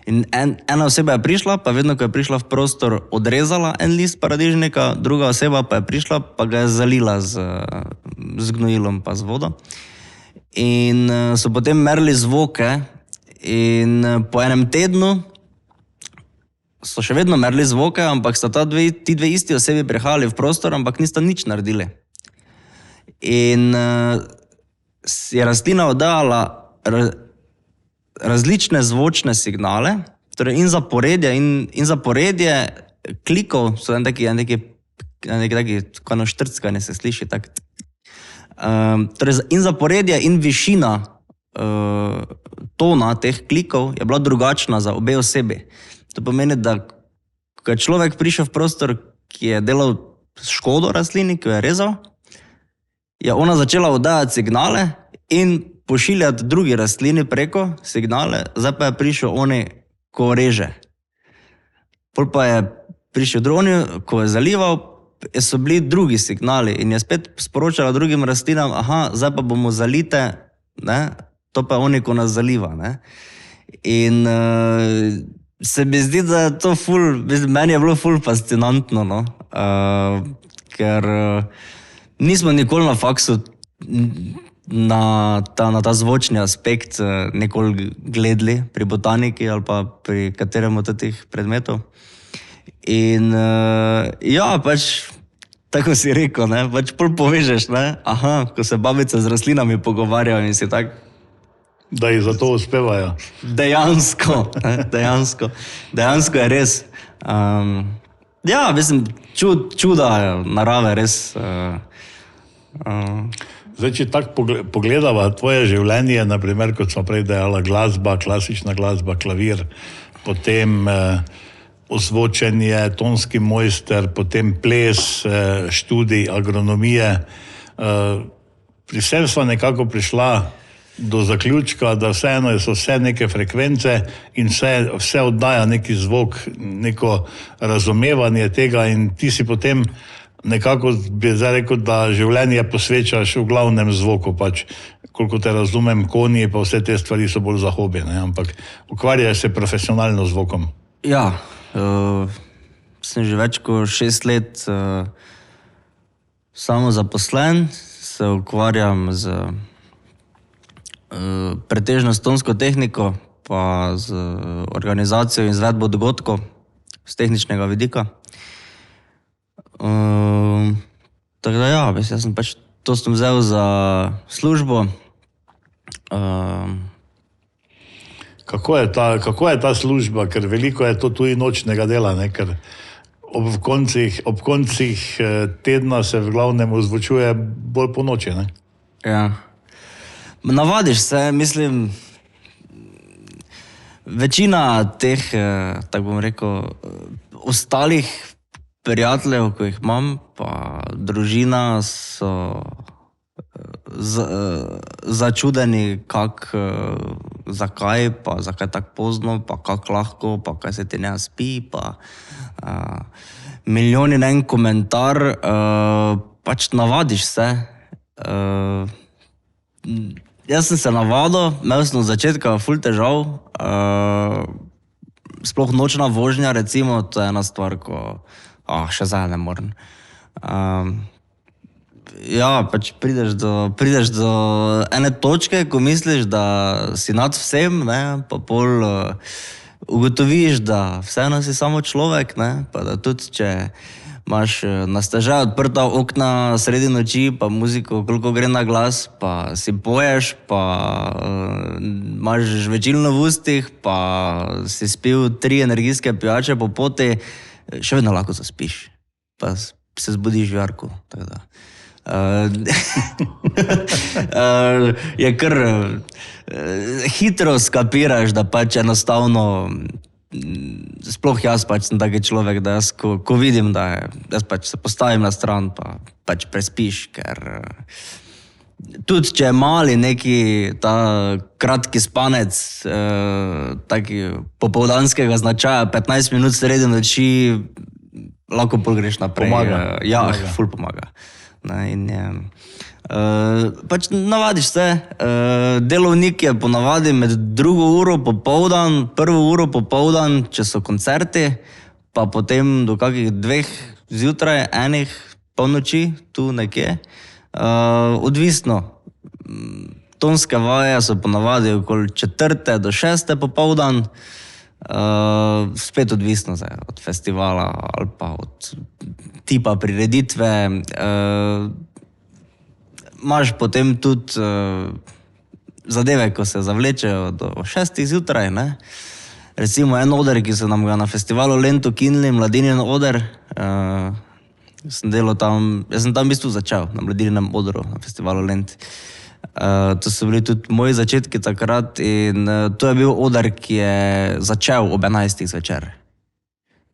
In ena oseba je prišla, pa vedno, ko je prišla v prostor, odrezala en list paradižnika, druga oseba pa je prišla, pa ga je zalila z gnojilom pa z vodo. In so potem merili zvoke in po enem tednu so še vedno merili zvoke, ampak sta ti dve isti osebi prihajali v prostor, ampak nista nič naredili. In je rastlina oddajala različne zvočne signale, torej in zaporedje klikov, so en taki štrckanje se sliši, tak. Torej in zaporedje in višina tona teh klikov je bila drugačna za obe osebi. To pomeni, da ko je človek prišel v prostor, ki je delal škodo rastlini, ki jo je rezal, je ona začela oddajati signale in pošiljati drugi rastlini preko signale, zdaj pa je prišel oni, ko reže. Pol pa je prišel drugi, ko je zalival, so bili drugi signali in je spet sporočala drugim rastlinam, aha, zdaj pa bomo zalite, ne, to pa je oni, ko nas zaliva, ne. In se mi zdi, da je to meni je bilo ful fascinantno, no, ker nismo nikoli na faksu na ta zvočni aspekt nikoli gledali pri botaniki ali pa pri katerem od teh predmetov. In ja, pač, tako si rekel, ne, pač pol povežeš, ne, aha, ko se babice z rastlinami pogovarjajo in si tak... Da jih zato uspevajo. Dejansko je res. Ja, mislim, čuda narave, res. Zdaj, če tako pogledava tvoje življenje, naprimer, kot smo prej dejala, glasba, klasična glasba, klavir, potem ozvočenje, tonski mojster, potem ples, študij agronomije. Pri vsem sva nekako prišla do zaključka, da vseeno so vse neke frekvence in vse oddaja neki zvok, neko razumevanje tega in ti si potem nekako, bi zdaj rekel, da življenje posvečaš v glavnem zvoku, pač, koliko te razumem, konji, pa vse te stvari so bolj za hobi, ne, ampak ukvarjaš se profesionalno z zvokom. Ja, sem že več kot 6 let samozaposlen, se ukvarjam z pretežno s tonsko tehniko, pa z organizacijo in izvedbo dogodkov z tehničnega vidika. Tako da ja, jaz sem pač to sem vzel za službo. Kako je ta služba, ker veliko je to tudi nočnega dela, ne? Ker ob koncih tedna se v glavnem ozvočuje bolj po noči, ne? Ja. Navadiš se, mislim, večina teh, tako bom rekel, ostalih prijateljev, ko jih imam, pa družina so začudeni, zakaj tako pozno, pa kako lahko, pa kaj se ti ne spi, pa milijon in en komentar, pač navadiš se. Jaz sem se navadil, imel sem od začetka ful težav, sploh nočna vožnja, recimo, to je ena stvar, ko še zdaj ne morem. Ja, pač prideš do ene točke, ko misliš, da si nad vsem, ne, pa pol ugotoviš, da vseeno si samo človek, ne, pa da tudi, če imaš na stežaj odprta okna sredi noči, pa muziko, koliko gre na glas, pa si poješ, pa imaš žvečilno v ustih, pa si spil 3 energijske pijače po poti, še vedno lahko zaspiš, pa se zbudiš v jarku, tako da. Je kar hitro skapiraš, da pač enostavno, sploh jaz pač sem taki človek, da jaz, ko vidim, da jaz pač se postavim na stran, pa pač prespiš, ker tudi če je mali neki ta kratki spanec, taki popoldanskega značaja, 15 minut sredi noči, lahko pol greš naprej. Pomaga. Ja, ful pomaga. In pač navadiš se, delovnik je ponavadi med 2 uro popoldan, 1 uro popoldan, če so koncerti, pa potem do kakih 2 zjutraj, 1 polnoči, tu nekje. Odvisno. Tonske vaje so ponavadi okoli 4. do 6. popoldan, spet odvisno od festivala ali pa od tipa prireditve. Imaš potem tudi zadeve, ko se zavlečejo do 6. zjutraj, ne. Recimo en oder, ki so nam ga na festivalu Lent ukinili, Mladinin oder, jaz sem tam v bistvu začel, na Mladininem odru, na festivalu Lent. To so bili tudi moji začetki takrat in to je bil oder, ki je začel ob 11. zvečer.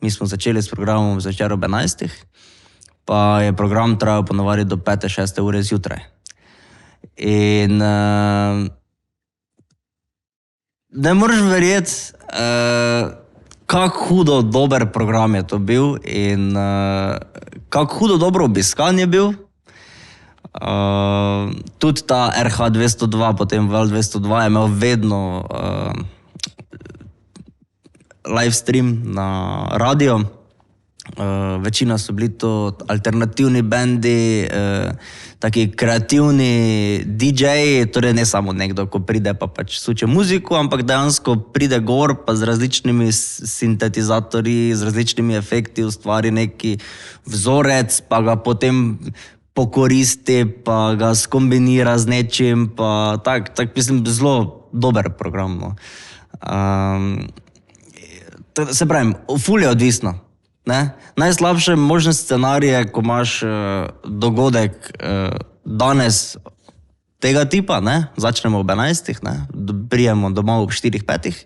Mi smo začeli s programom zvečer ob 11. pa je program trajal ponavadi do 5. 6. ure zjutraj. In ne moreš verjeti, kako hudo dober program je to bil in kako hudo dobro obiskan je bil. Tudi ta RH 202, potem Val 202 je imel vedno live stream na radio. Večina so bili to alternativni bendi, taki kreativni DJ-ji, torej ne samo nekdo, ko pride pa pač suče muziko, ampak dejansko pride gor pa z različnimi sintetizatorji, z različnimi efekti ustvari neki vzorec, pa ga potem pokoristi, pa ga skombinira z nečim, pa tak mislim, zelo dober program. No. Se pravim, ful je odvisno. Ne? Najslabše možne scenarije, ko imaš dogodek danes tega tipa, ne? Začnemo ob 11, ne? Prijemo domov ob 4-5,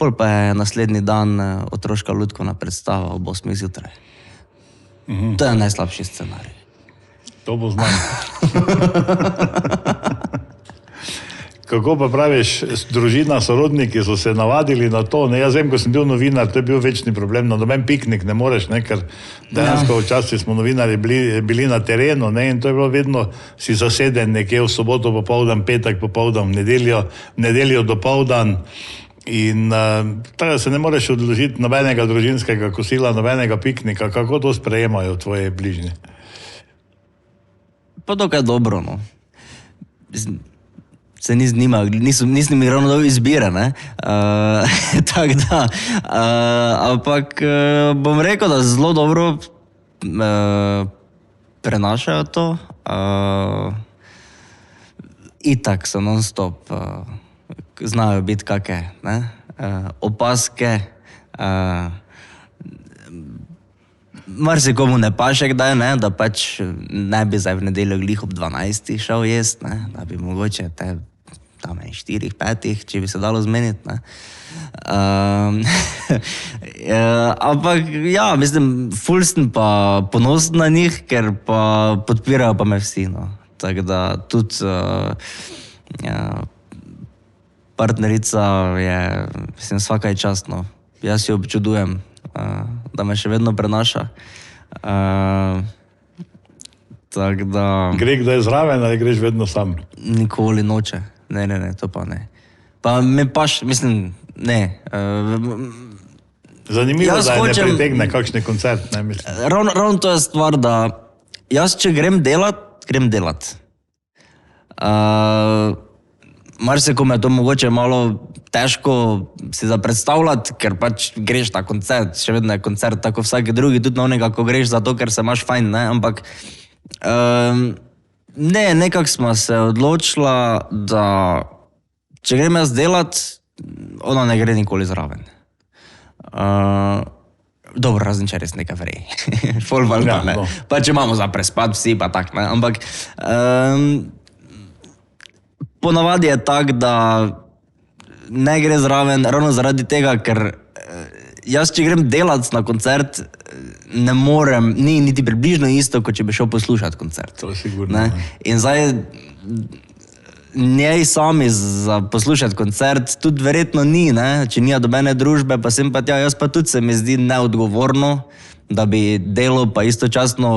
pol pa je naslednji dan otroška lutkovna predstava ob 8 zjutraj. To je najslabši scenarij. To bo znam. Kako pa praviš, družina, sorodniki so se navadili na to, ne? Jaz vem, ko sem bil novinar, to je bil večni problem, na noben piknik ne moreš, ne? Ker dejansko včasih smo novinari bili na terenu, ne? In to je bilo vedno si zaseden nekje v soboto popoldan, petek popoldan, v nedeljo dopoldan. In tako se ne moreš odložiti nobenega družinskega kosila, nobenega piknika. Kako to sprejemajo tvoje bližnje? Pa dokaj dobro, no. Se ni z njima, nisem mi ravno dal izbire, ne. Tako da, ampak bom rekel, da zelo dobro prenašajo to. Itak so non-stop, znajo biti kakšne, opaske, marsikomu ne paše kdaj, da pač ne bi zdaj v nedeljo glih ob 12 šel jest, da bi mogoče tam 4, 5, če bi se dalo zmeniti. Ampak ja, mislim, ful sem pa ponosen na njih, ker pa podpirajo pa me vsi, no. Tako da tudi partnerica je, mislim, svaka je častno. Jaz jo občudujem, da me še vedno prenaša. Tako da... Gre kdaj zraven ali greš vedno sam? Nikoli noče. Ne, to pa ne. Pa me paš, mislim, ne. Zanimivo, da je ne pritegne kakšni koncert, ne mislim. Ravno to je stvar, da jaz, če grem delat. Marsikomu je to mogoče malo težko si zapredstavljati, ker pač greš na koncert, še vedno je koncert tako vsaki drugi, tudi na onega, ko greš zato, ker se imaš fajn, ne, ampak nekako smo se odločila, da če grem jaz delat, ona ne gre nikoli zraven. Dobro, razen če res nekaj vrej. Folval pa ne. Pa če imamo za prespat vsi, pa tak, ne. Ampak ponavadi je tak, da ne gre zraven ravno zaradi tega, ker jaz, če grem delat na koncert, ne morem, ni niti približno isto, kot če bi šel poslušati koncert. To je sigurno. In zdaj njej sami za poslušati koncert tudi verjetno ni, ne? Če nija dobene družbe, pa sem pa tja, jaz pa tudi se mi zdi neodgovorno, da bi delo pa istočasno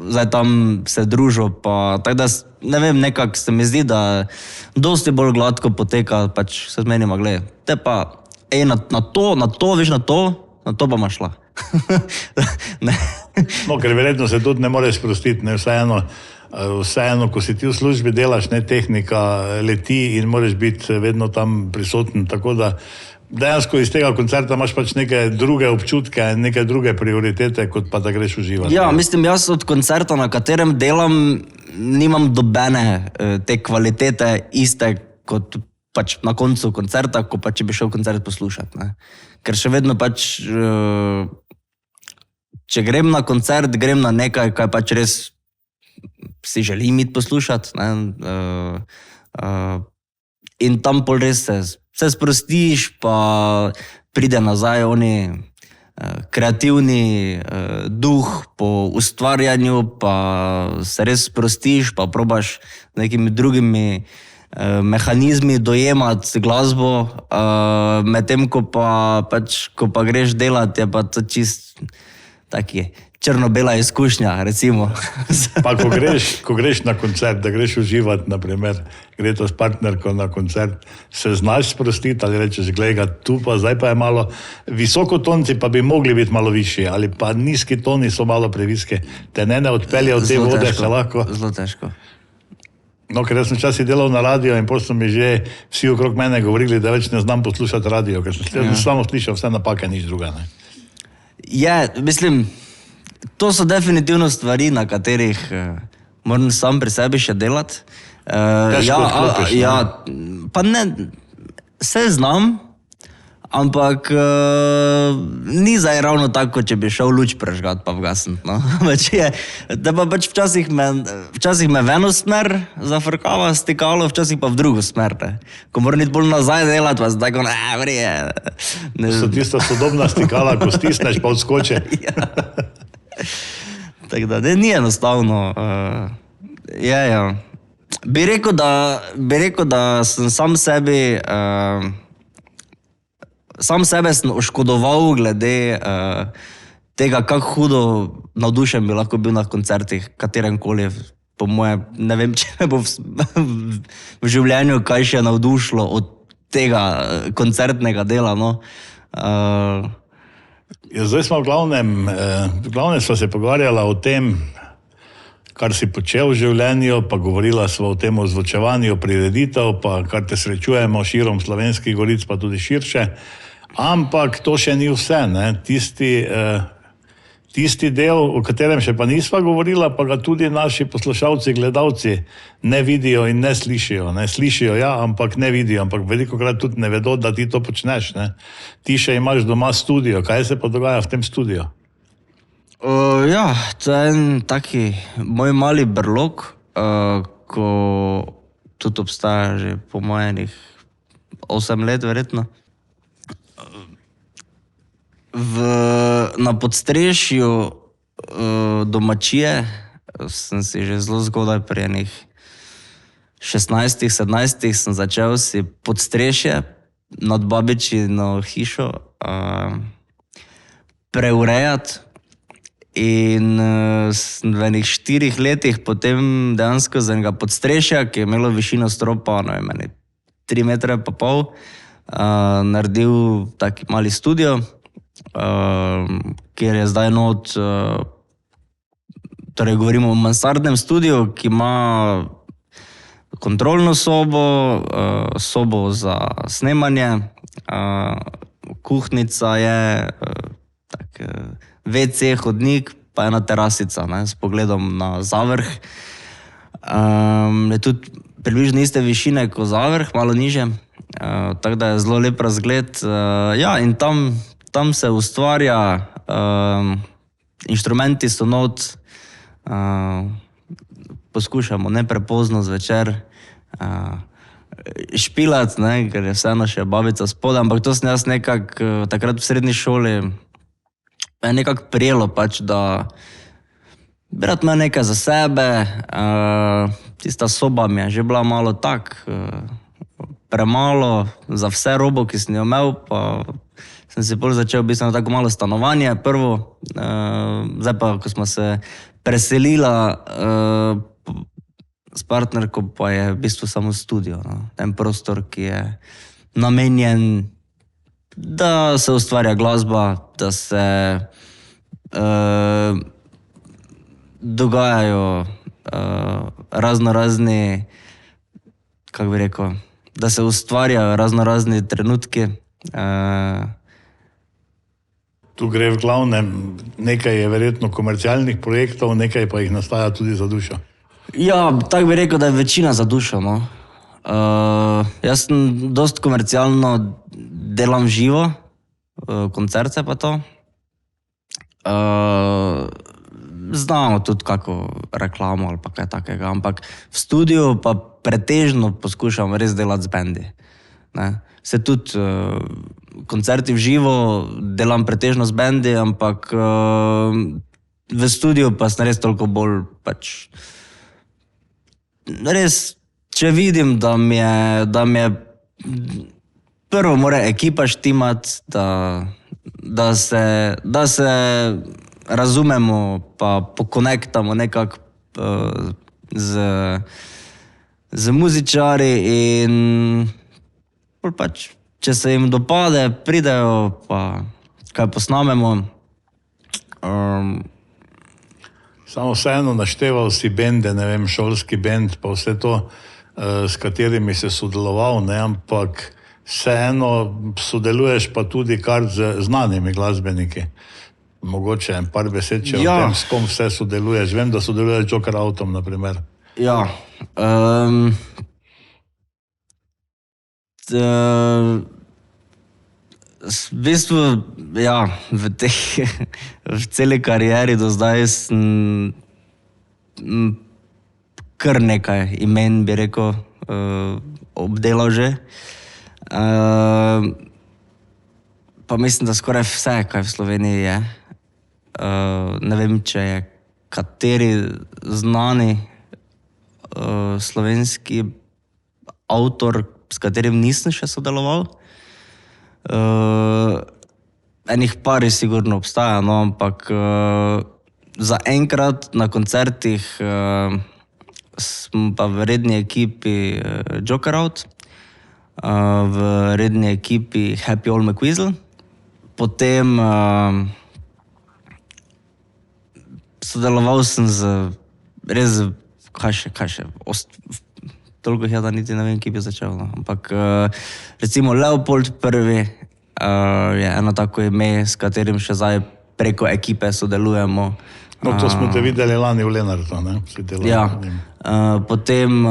zdaj tam se družil, pa tako da, ne vem, nekako se mi zdi, da dosti bolj gladko poteka, pač se zmenimo, gled, te pa, na to pa ma šla. No, ker verjetno se tudi ne moreš sprostiti, ne, vseeno, ko si ti v službi delaš, ne, tehnika leti in moraš biti vedno tam prisoten, tako da dejansko iz tega koncerta imaš pač neke druge občutke, neke druge prioritete, kot pa da greš uživati. Ja, mislim, jaz od koncerta, na katerem delam, nimam dobene te kvalitete iste, kot pač na koncu koncerta, ko pa če bi šel koncert poslušati, ne. Ker še vedno pač, če grem na koncert, grem na nekaj, kaj pač res si želim iti poslušati, ne, in tam pol res se sprostiš, pa pride nazaj oni kreativni duh po ustvarjanju, pa se res sprostiš, pa probaš nekimi drugimi mehanizmi dojemati glasbo, medtem ko pa greš delat, je pa to čist taki črno-bela izkušnja, recimo. Pa ko greš na koncert, da greš uživati, naprimer, gre to s partnerko na koncert, se znaš sprostiti ali rečeš, gleda, tu pa zdaj pa je malo, visokotonci pa bi mogli biti malo višji, ali pa nizki toni so malo previske, te ne odpelje od te vode, se lahko. Zelo težko. No, ker jaz sem včasih delal na radio in potem so mi že vsi okrog mene govorili, da več ne znam poslušati radio, ker sem samo slišal vse napake, nič druga, ne. Mislim, to so definitivno stvari, na katerih moram sam pri sebi še delati. Težko odklopiš, ne? Ja, pa ne, vse znam, ampak ni zdaj ravno tako, če bi šel luč prežgat pa vgasniti, no. Da pa pač včasih me v eno smer zafrkava stikalo, včasih pa v drugo smer, ne. Ko moram iti bolj nazaj delati, pa se tako, vrije. So tista sodobna stikala, ko stisneš pa odskoče. Ja. Tako da, ni enostavno. Bi rekel, da sem sam sebe sem oškodoval glede tega, kako hudo navdušen bi lahko bil na koncertih, kateremkoli, po moje, ne vem, če me bo v življenju kaj še navdušilo od tega koncertnega dela, no. Ja, zdaj smo v glavnem sva se pogovarjala o tem, kar si počel v življenju, pa govorila sva o tem ozvočevanju prireditev, pa kar te srečujemo širom Slovenskih goric, pa tudi širše. Ampak to še ni vse, ne. Tisti del, o katerem še pa nisva govorila, pa ga tudi naši poslušalci, gledalci ne vidijo in ne slišijo. Ne slišijo, ja, ampak ne vidijo, ampak velikokrat tudi ne vedo, da ti to počneš. Ne. Ti še imaš doma studio. Kaj se pa dogaja v tem studiu? Ja, to je en taki moj mali brlog, ko tudi obstaja že po mojenih 8 let verjetno. Na podstrešju domačije sem si že zelo zgodaj pri enih 16, 17 sem začel si podstrešje nad babičino hišo preurejati in v enih 4 letih potem dejansko z enega podstrešja, ki je imelo višino stropa, ne vem, 3,5 metra, naredil taki mali studio, kjer je zdaj not, torej govorimo o mansardnem studiu, ki ima kontrolno sobo, sobo za snemanje, kuhnica je, WC, hodnik, pa ena terasica, ne, s pogledom na zavrh. Je tudi približno iste višine kot zavrh, malo niže, tako da je zelo lep razgled. Ja, in tam se ustvarja, inštrumenti so not, poskušamo ne prepozno zvečer špilati, ne, ker je vseeno še babica spodaj, ampak to sem jaz nekako takrat v srednji šoli nekako prijelo pač, da bi rad imel nekaj za sebe, tista soba mi je že bila malo tak, premalo za vse robo, ki sem jo imel, pa sem si bolj začel biti tako malo stanovanje prvo, zdaj pa, ko smo se preselila s partnerko, pa je v bistvu samo studio, no. Ten prostor, ki je namenjen, da se ustvarja glasba, da se dogajajo raznorazni, kako bi rekel, da se ustvarjajo raznorazni trenutki. Tu gre v glavnem, nekaj je verjetno komercialnih projektov, nekaj pa jih nastaja tudi za dušo. Ja, tako bi rekel, da je večina za dušo, no. Jaz sem dosti komercialno delam živo, koncerte pa to. Znamo tudi kako reklamo ali pa kaj takega, ampak v studiu pa pretežno poskušam res delati z bendi, ne. Se tudi koncerti v živo delam pretežno z bendi, ampak v studiu pa sem res toliko bolj pač res, če vidim, da mi je prvo mora ekipa štimati, da se razumemo pa pokonektamo nekako z muzičari in pač, če se jim dopade, pridejo pa kaj posnamemo. Samo vseeno našteval si bende, ne vem, šolski bend, pa vse to, s katerimi si sodeloval, ne, ampak vseeno sodeluješ pa tudi kar z znanimi glasbeniki. Mogoče par besed, če o tem, s kom vse sodeluješ. Vem, da sodeluješ z Joker Outom, na primer. Ja, v bistvu, ja, v celi karieri do zdaj sem kar nekaj imen, bi rekel, obdelal že. Pa mislim, da skoraj vse, kaj v Sloveniji je. Ne vem, če je kateri znani slovenski avtor, s katerim nisem še sodeloval. Enih pari sigurno obstaja, no, ampak zaenkrat na koncertih smo pa v redni ekipi Joker Out, v redni ekipi Happy Old McWeasel, potem sodeloval sem res, kaj še, toliko jih je, da niti ne vem, ki bi začel, no. Ampak recimo Leopold prvi je eno tako ime, s katerim še zdaj preko ekipe sodelujemo. No, to smo te videli lani v Lenartu, ne? Ja, potem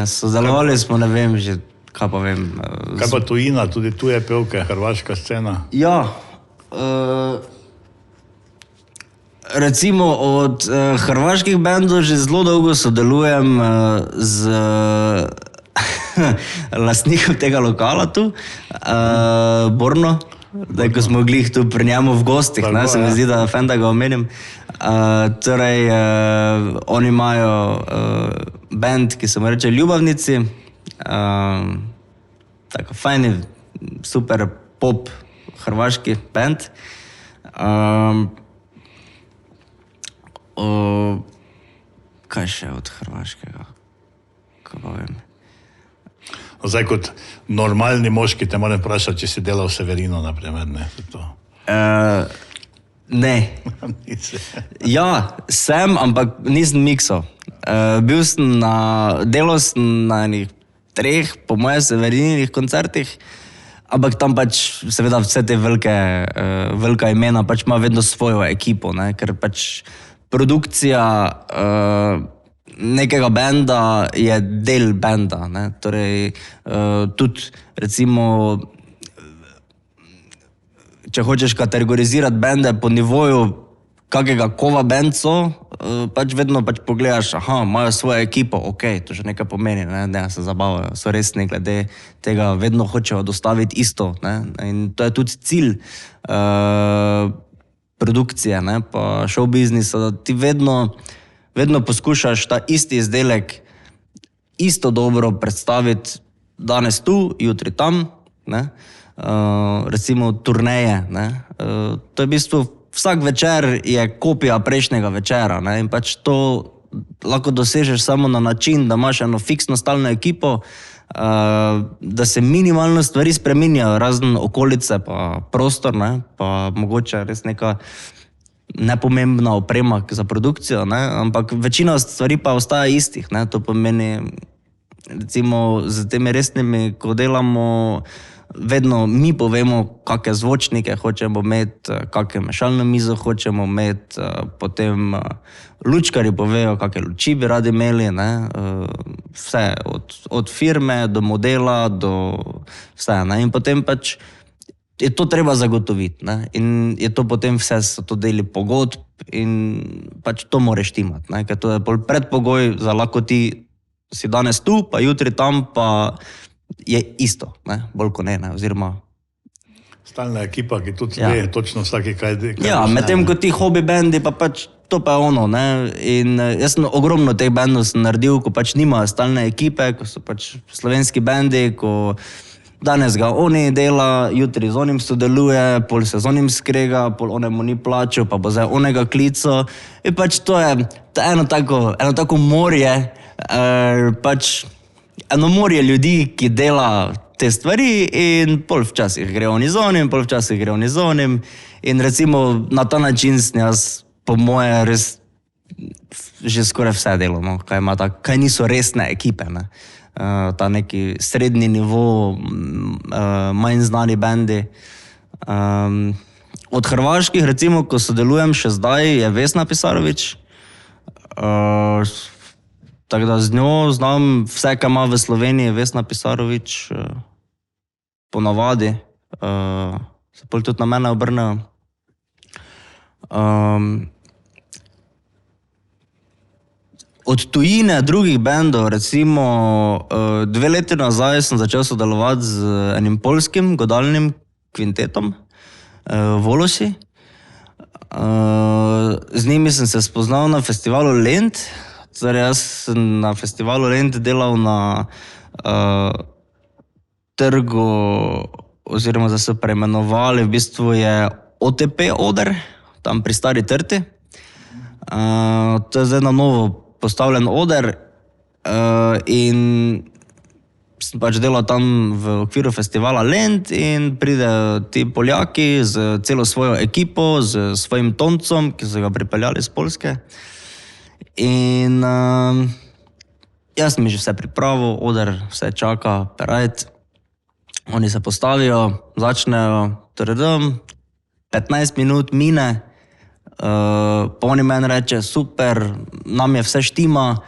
sodelovali smo, ne vem, že kaj pa vem. Kaj pa tujina, tudi tuje pevke, hrvaška scena? Ja, recimo od hrvaških bendov že zelo dolgo sodelujem z lastnikom tega lokala tu, Borno, ko smo glih tu pri njemu v gostih, ne, se mi zdi, da fajn, da ga omenim. Torej, oni imajo band, ki se mu reče Ljubavnici, tako fajni, super pop hrvaški band. Kaj še od hrvaškega? Kaj pa vem? Zdaj, kot normalni moški te moram vprašati, če si delal Severino, naprimer, ne? Ne. Ja, sem, ampak nisem miksal. Delal sem na enih 3, po moje, Severinih koncertih, ampak tam pač seveda vse te velika imena pač ima vedno svojo ekipo, ne? Ker pač produkcija nekega benda je del benda, ne? Torej, tudi recimo, če hočeš kategorizirati bende po nivoju kakega kova band so, pač vedno pač pogledaš, imajo svojo ekipo, to že nekaj pomeni, ne se zabavajo, so resni glede tega, vedno hočejo dostaviti isto, ne? In to je tudi cilj produkcije, ne, pa show biznisa, da ti vedno poskušaš ta isti izdelek isto dobro predstaviti danes tu, jutri tam, ne, recimo turneje, ne, to je v bistvu vsak večer je kopija prejšnjega večera, ne, in pač to lahko dosežeš samo na način, da imaš eno fiksno stalno ekipo, da se minimalno stvari spreminjajo, razen okolice pa prostor, ne, pa mogoče res neka nepomembna oprema za produkcijo, ne, ampak večina stvari pa ostaja istih, ne, to pomeni, recimo z temi resnimi, ko delamo, vedno mi povemo, kakšne zvočnike hočemo imeti, kakšno mešalno mizo hočemo imeti, potem lučkarji povejo, kakšne luči bi radi imeli, ne, vse, od firme do modela, do vse, ne, in potem pač je to treba zagotoviti, ne, in je to potem vse, so to deli pogodb in pač to moraš štimati, ne, ker to je predpogoj za lahko ti si danes tu, pa jutri tam, pa je isto, ne, bolj kot ne, oziroma stalna ekipa, ki tudi ve točno vsaki kaj ja, medtem ko ti hobi bendi, pa pač to pa je ono, ne, in jaz sem ogromno teh bendov sem naredil, ko pač nimajo stalne ekipe, ko so pač slovenski bendi, ko danes ga oni dela, jutri z onim sodeluje, pol se z onim skrega, pol onemu ni plačal, pa bo zdaj onega klical, in pač to je eno tako morje, pač eno morje ljudi, ki dela te stvari in pol včasih gre oni z onim, pol včasih gre oni z onim in recimo na ta način sem jaz, po moje, res že skoraj vse delamo, kaj niso resne ekipe, ne. Ta neki srednji nivo, manj znani bendi. Od hrvaških, recimo, ko sodelujem še zdaj, je Vesna Pisarović, tako da z njo znam vse, kaj ima v Sloveniji Vesna Pisarović, ponavadi, se pol tudi na mene obrnejo. Od tujine drugih bendov, recimo 2 leti nazaj sem začel sodelovati z enim poljskim godalnim kvintetom, Volosi. Z njimi sem se spoznal na festivalu Lent, torej jaz sem na festivalu Lent delal na trgu, oziroma da so preimenovali, v bistvu je OTP oder, tam pri Stari Trti. To je zdaj na novo postavljen oder in sem pač delal tam v okviru festivala Lent in pridejo ti Poljaki z celo svojo ekipo, z svojim toncom, ki so ga pripeljali iz Poljske. In jaz sem že vse pripravil, oder vse čaka, perajt. Oni se postavijo, začnejo, 15 minut mine, pa oni meni reče, super, nam je vse štima,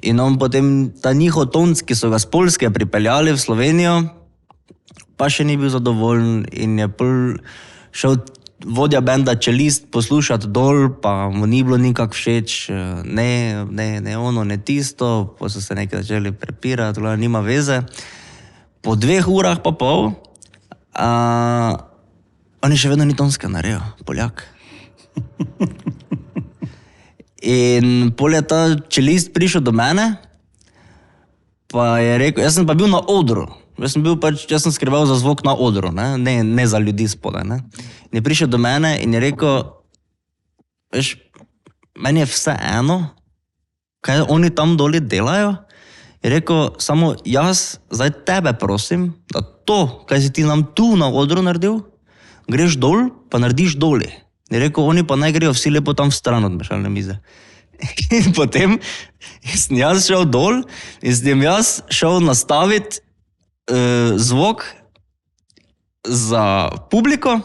in on potem, ta njihov tonc, ki so ga z Poljske pripeljali v Slovenijo, pa še ni bil zadovoljen in je šel vodja benda Čelist poslušati dol, pa mu ni bilo nikak všeč, ne ono, ne tisto, pa so se nekaj začeli prepirati, nima veze. Po 2 urah pa pol, oni še vedno ni tonska narejo, Poljak. In pol je ta Čelist prišel do mene, pa je rekel, jaz sem pa bil na odru, jaz sem skrbel za zvok na odru, ne za ljudi spodaj. In je prišel do mene in je rekel, veš, meni je vse eno, kaj oni tam doli delajo, je rekel, samo jaz zdaj tebe prosim, da to, kaj si ti nam tu na odru naredil, greš dol, pa narediš doli. Je rekel, oni pa naj grejo vsi lepo tam v stran od mešalne mize. In potem sem jaz šel dol in sem jaz šel nastaviti zvok za publiko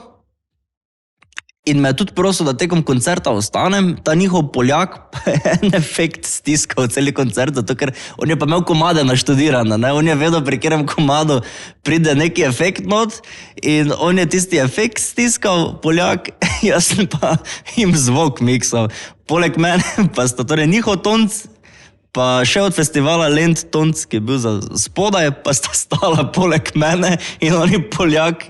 in me tudi prosil, da tekom koncerta ostanem, ta njihov Poljak pa je en efekt stiskal celi koncert, zato ker on je pa imel komade naštudirane, on je vedel, pri katerem komadu pride neki efekt not in on je tisti efekt stiskal, Poljak, jaz sem pa jim zvok miksal. Poleg mene pa sta torej njihov tonc, pa še od festivala Lent tonc, ki je bil spodaj, pa sta stala poleg mene in oni Poljak,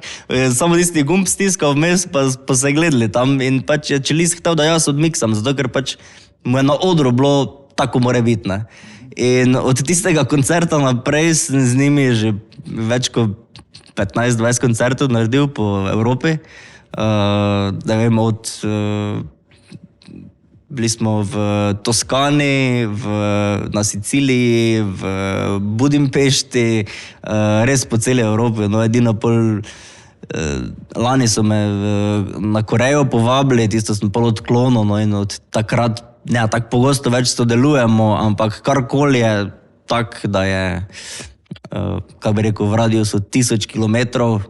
samo tisti gumb stiskal vmes, pa se gledali tam in pač je Čelist htel, da jaz odmiksam, zato ker pač mu je na odru bilo tako more biti. In od tistega koncerta naprej sem z njimi že več kot 15-20 koncertov naredil po Evropi. Da vem, bili smo v Toskani, na Siciliji, v Budimpešti, res po celi Evropi. Edino lani so me na Korejo povabili, tisto sem pol odklonil, in od takrat ne tako pogosto več sodelujemo, ampak karkoli je tak, da je, kaj bi rekel, v radiusu 1000 kilometrov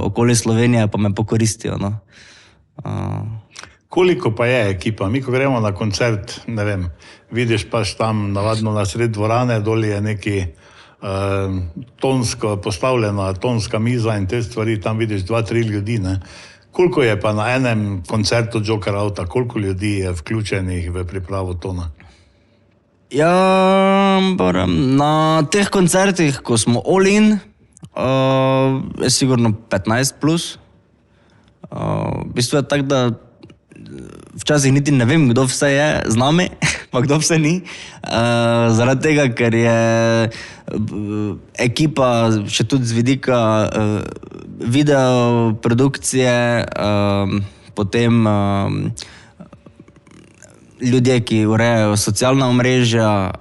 okoli Slovenije, pa me pokoristijo. Koliko pa je ekipa? Mi, ko gremo na koncert, ne vem, vidiš pač tam navadno na sred dvorane, doli je neki tonsko postavljena tonska miza in te stvari, tam vidiš 2-3 ljudi. Koliko je pa na enem koncertu Joker Outa, koliko ljudi je vključenih v pripravo tona? Ja, na teh koncertih, ko smo all in, je sigurno 15 plus. V bistvu je tako, da včasih niti ne vem, kdo vse je z nami, pa kdo vse ni. Zaradi tega, ker je ekipa še tudi z vidika videoprodukcije, potem ljudje, ki urejajo socialna omrežja,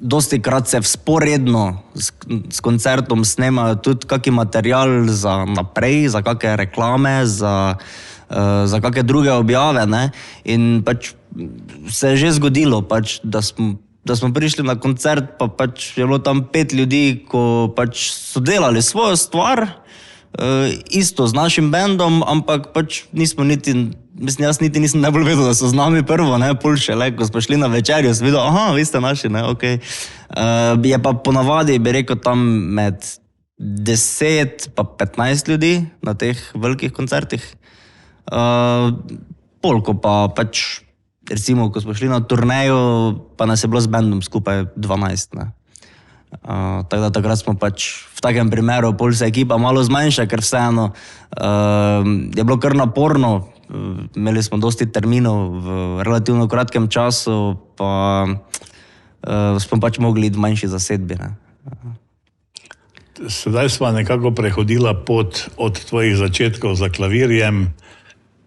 dosti krat se vzporedno s koncertom snemajo tudi kakšen material za naprej, za kakšne reklame, za kakšne druge objave. In pač se je že zgodilo, da smo prišli na koncert, pa pač je bilo tam 5 ljudi, ko pač so delali svojo stvar, isto z našim bendom, ampak pač nismo niti, mislim, jaz niti nisem najbolj vedel, da so z nami prvo, pol šele, ko smo šli na večerjo, sem videl, aha, vi ste naši, okej. Je pa ponavadi, bi rekel, tam med 10 pa 15 ljudi na teh velikih koncertih. Polko pa pač, recimo, ko smo šli na turnejo, pa nas je bilo z bendom skupaj 12, Tako da takrat smo pač v takem primeru pol se ekipa malo zmanjša, ker vseeno je bilo kar naporno. Imeli smo dosti terminov v relativno kratkem času, pa smo pač mogli iti v manjši zasedbi. Sedaj sva nekako prehodila pot od tvojih začetkov za klavirjem,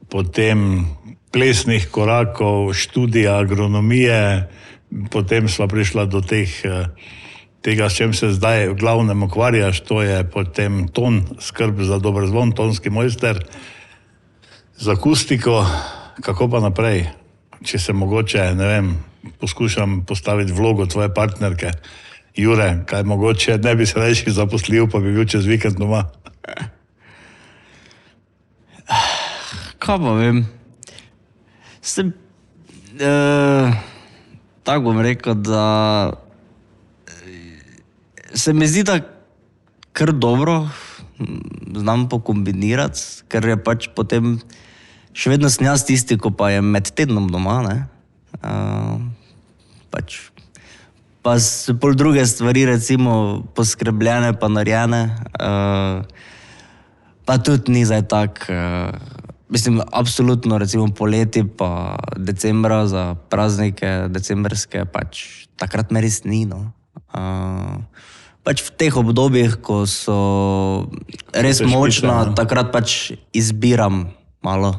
potem plesnih korakov, študija agronomije, potem sva prišla do tega, s čem se zdaj v glavnem ukvarjaš, to je potem ton, skrb za dober zvon, tonski mojster, z akustiko. Kako pa naprej? Če se mogoče, ne vem, poskušam postaviti vlogo tvoje partnerke Jure, kaj mogoče ne bi se reči zaposlil, pa bi bil čez vikend doma? Kaj pa vem? Tako bom rekel, da se mi zdi, da kar dobro znam pokombinirati, ker je pač potem še vedno sem jaz tisti, ko pa je med tednom doma, ne. Pa so pol druge stvari recimo poskrbljene pa narejene, pa tudi ni zdaj tak, mislim, absolutno recimo poleti pa decembra za praznike decembrske, pač takrat me res ni, no. Pač v teh obdobjih, ko so res močna, takrat pač izbiram malo.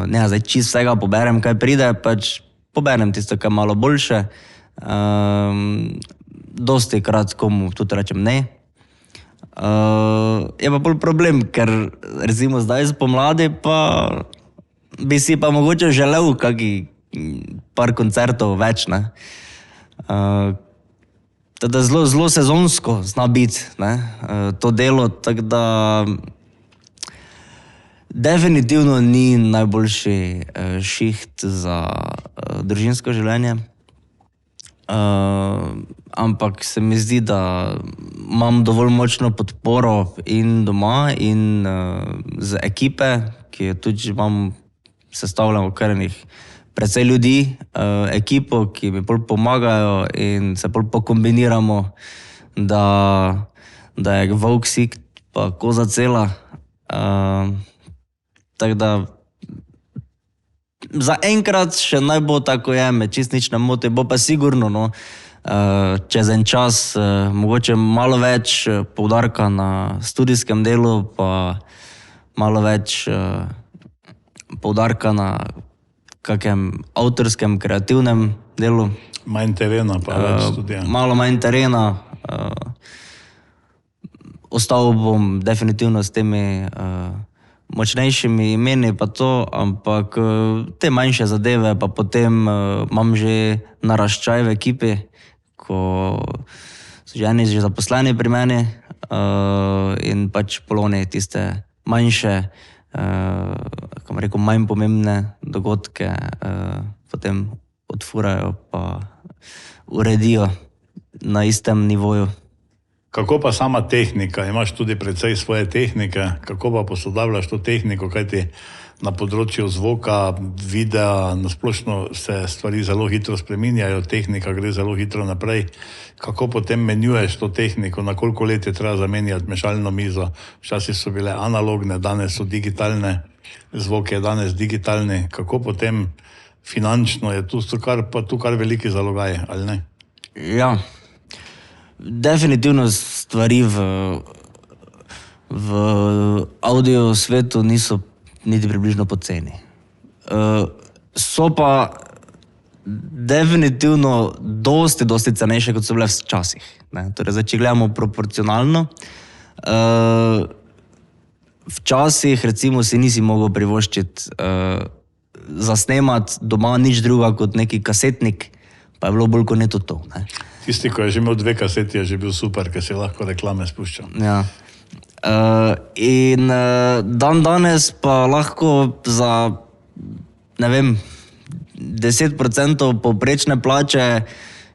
Ne, zdaj čist vsega poberem, kaj pride, pač poberem tisto, kaj malo boljše. Dosti krat komu tudi rečem ne. Je pa bolj problem, ker recimo zdaj spomladi pa bi si pa mogoče želel kaki par koncertov več, ne. Teda zelo sezonsko zna biti, ne, to delo, tako da definitivno ni najboljši šiht za družinsko življenje. Ampak se mi zdi, da imam dovolj močno podporo in doma in z ekipe, ki jo tudi imam sestavljeno kar enih precej ljudi, ekipo, ki mi bolj pomagajo in se bolj pokombiniramo, da je volk sik pa koza cela. Tako da zaenkrat še naj bo tako je, me čist nič ne moti, bo pa sigurno, no, čez en čas mogoče malo več poudarka na studijskem delu, pa malo več poudarka na kakem avtorskem, kreativnem delu. Manj terena pa več studija. Malo manj terena. Ostal bom definitivno s temi močnejšimi imeni pa to, ampak te manjše zadeve pa potem imam že naraščaj v ekipi, ko so ženi že zaposleni pri meni in pač poloni tiste manjše, kako bom rekel, manj pomembne dogodke potem odfurajo pa uredijo na istem nivoju. Kako pa sama tehnika? Imaš tudi precej svoje tehnike. Kako pa posodabljaš to tehniko, kajti na področju zvoka, videa, nasplošno se stvari zelo hitro spreminjajo, tehnika gre zelo hitro naprej. Kako potem menjuješ to tehniko? Na koliko let je treba zamenjati mešalno mizo? Včasih so bile analogne, danes so digitalne, zvok je danes digitalni. Kako potem finančno je tu kar veliki zalogaj, ali ne? Ja. Definitivno stvari v audio svetu niso niti približno poceni. So pa definitivno dosti cenejše, kot so bile včasih. Torej, zdaj, če gledamo proporcionalno, včasih recimo si nisi mogel privoščiti zasnemati doma nič druga kot neki kasetnik, pa je bilo bolj kot neto to. Tisti, ko je že imel 2 kaseti, je že bil super, ker si lahko reklame spuščal. Ja. In danes pa lahko za, ne vem, 10% povprečne plače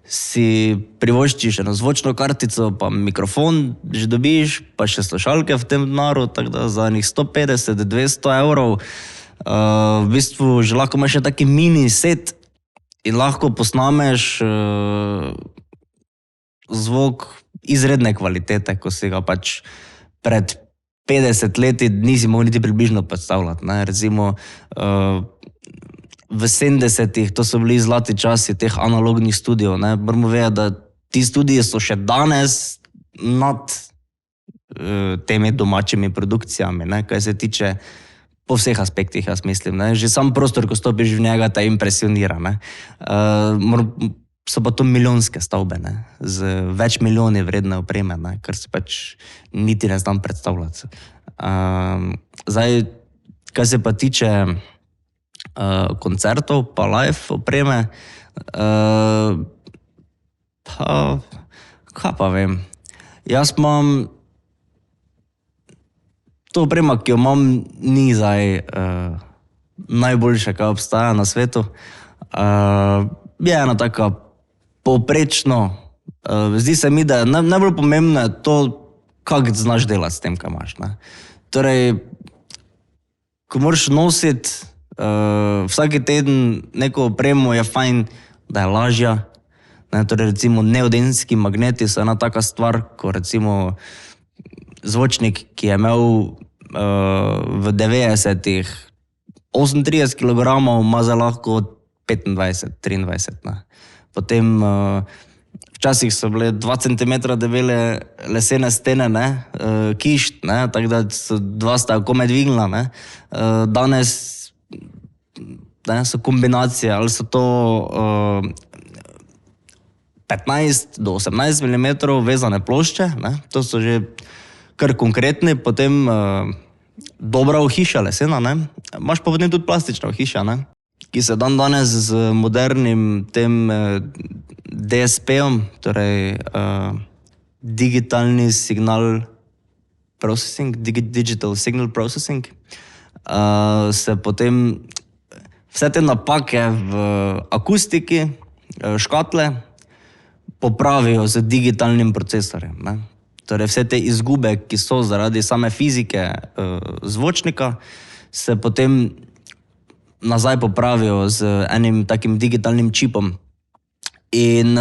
si privoščiš eno zvočno kartico, pa mikrofon že dobiš, pa še slušalke v tem denaru, tako da za enih 150-200 evrov v bistvu že lahko imaš še taki mini set in lahko posnameš zvok izredne kvalitete, ko si ga pač pred 50 leti nisi mogel niti približno predstavljati. Recimo v 70-ih, to so bili zlati časi teh analognih studijev. Moramo vedeti, da ti studiji so še danes nad temi domačimi produkcijami, kaj se tiče po vseh aspektih, jaz mislim. Že sam prostor, ko stopiš v njega, te impresionira. So pa to milijonske stavbe, z več milijoni vredne opreme, kar se pač niti ne znam predstavljati. Zdaj, kaj se pa tiče koncertov pa live opreme, pa Kaj pa vem. Jaz imam to oprema, ki jo imam, ni zdaj najboljše, kaj obstaja na svetu. Je ena taka povprečno. Zdi se mi, da je najbolj pomembno je to, kako znaš delati s tem, kaj imaš. Ne? Torej, ko moraš nositi vsaki teden neko opremo, je fajn, da je lažja. Ne? Torej, recimo, neodenski magneti so ena taka stvar, ko recimo zvočnik, ki je imel v 90-ih 38 kg, ima za lahko 25-23. Ne? Potem včasih so bile 2 cm debele lesene stene, ne? Kišt, ne? Tako da so 2 sta komaj dvignila. Ne? Danes ne? So kombinacije, ali so to 15 do 18 mm vezane plošče, ne? To so že kar konkretni, potem dobra ohišja lesena, ne? Imaš pa potem tudi plastična ohišja, ne? Ki se danes z modernim tem DSP-om, torej digitalni signal processing, digital signal processing, se potem vse te napake v akustiki, škatle, popravijo z digitalnim procesorjem, ne? Torej vse te izgube, ki so zaradi same fizike zvočnika, se potem nazaj popravijo z enim takim digitalnim čipom. In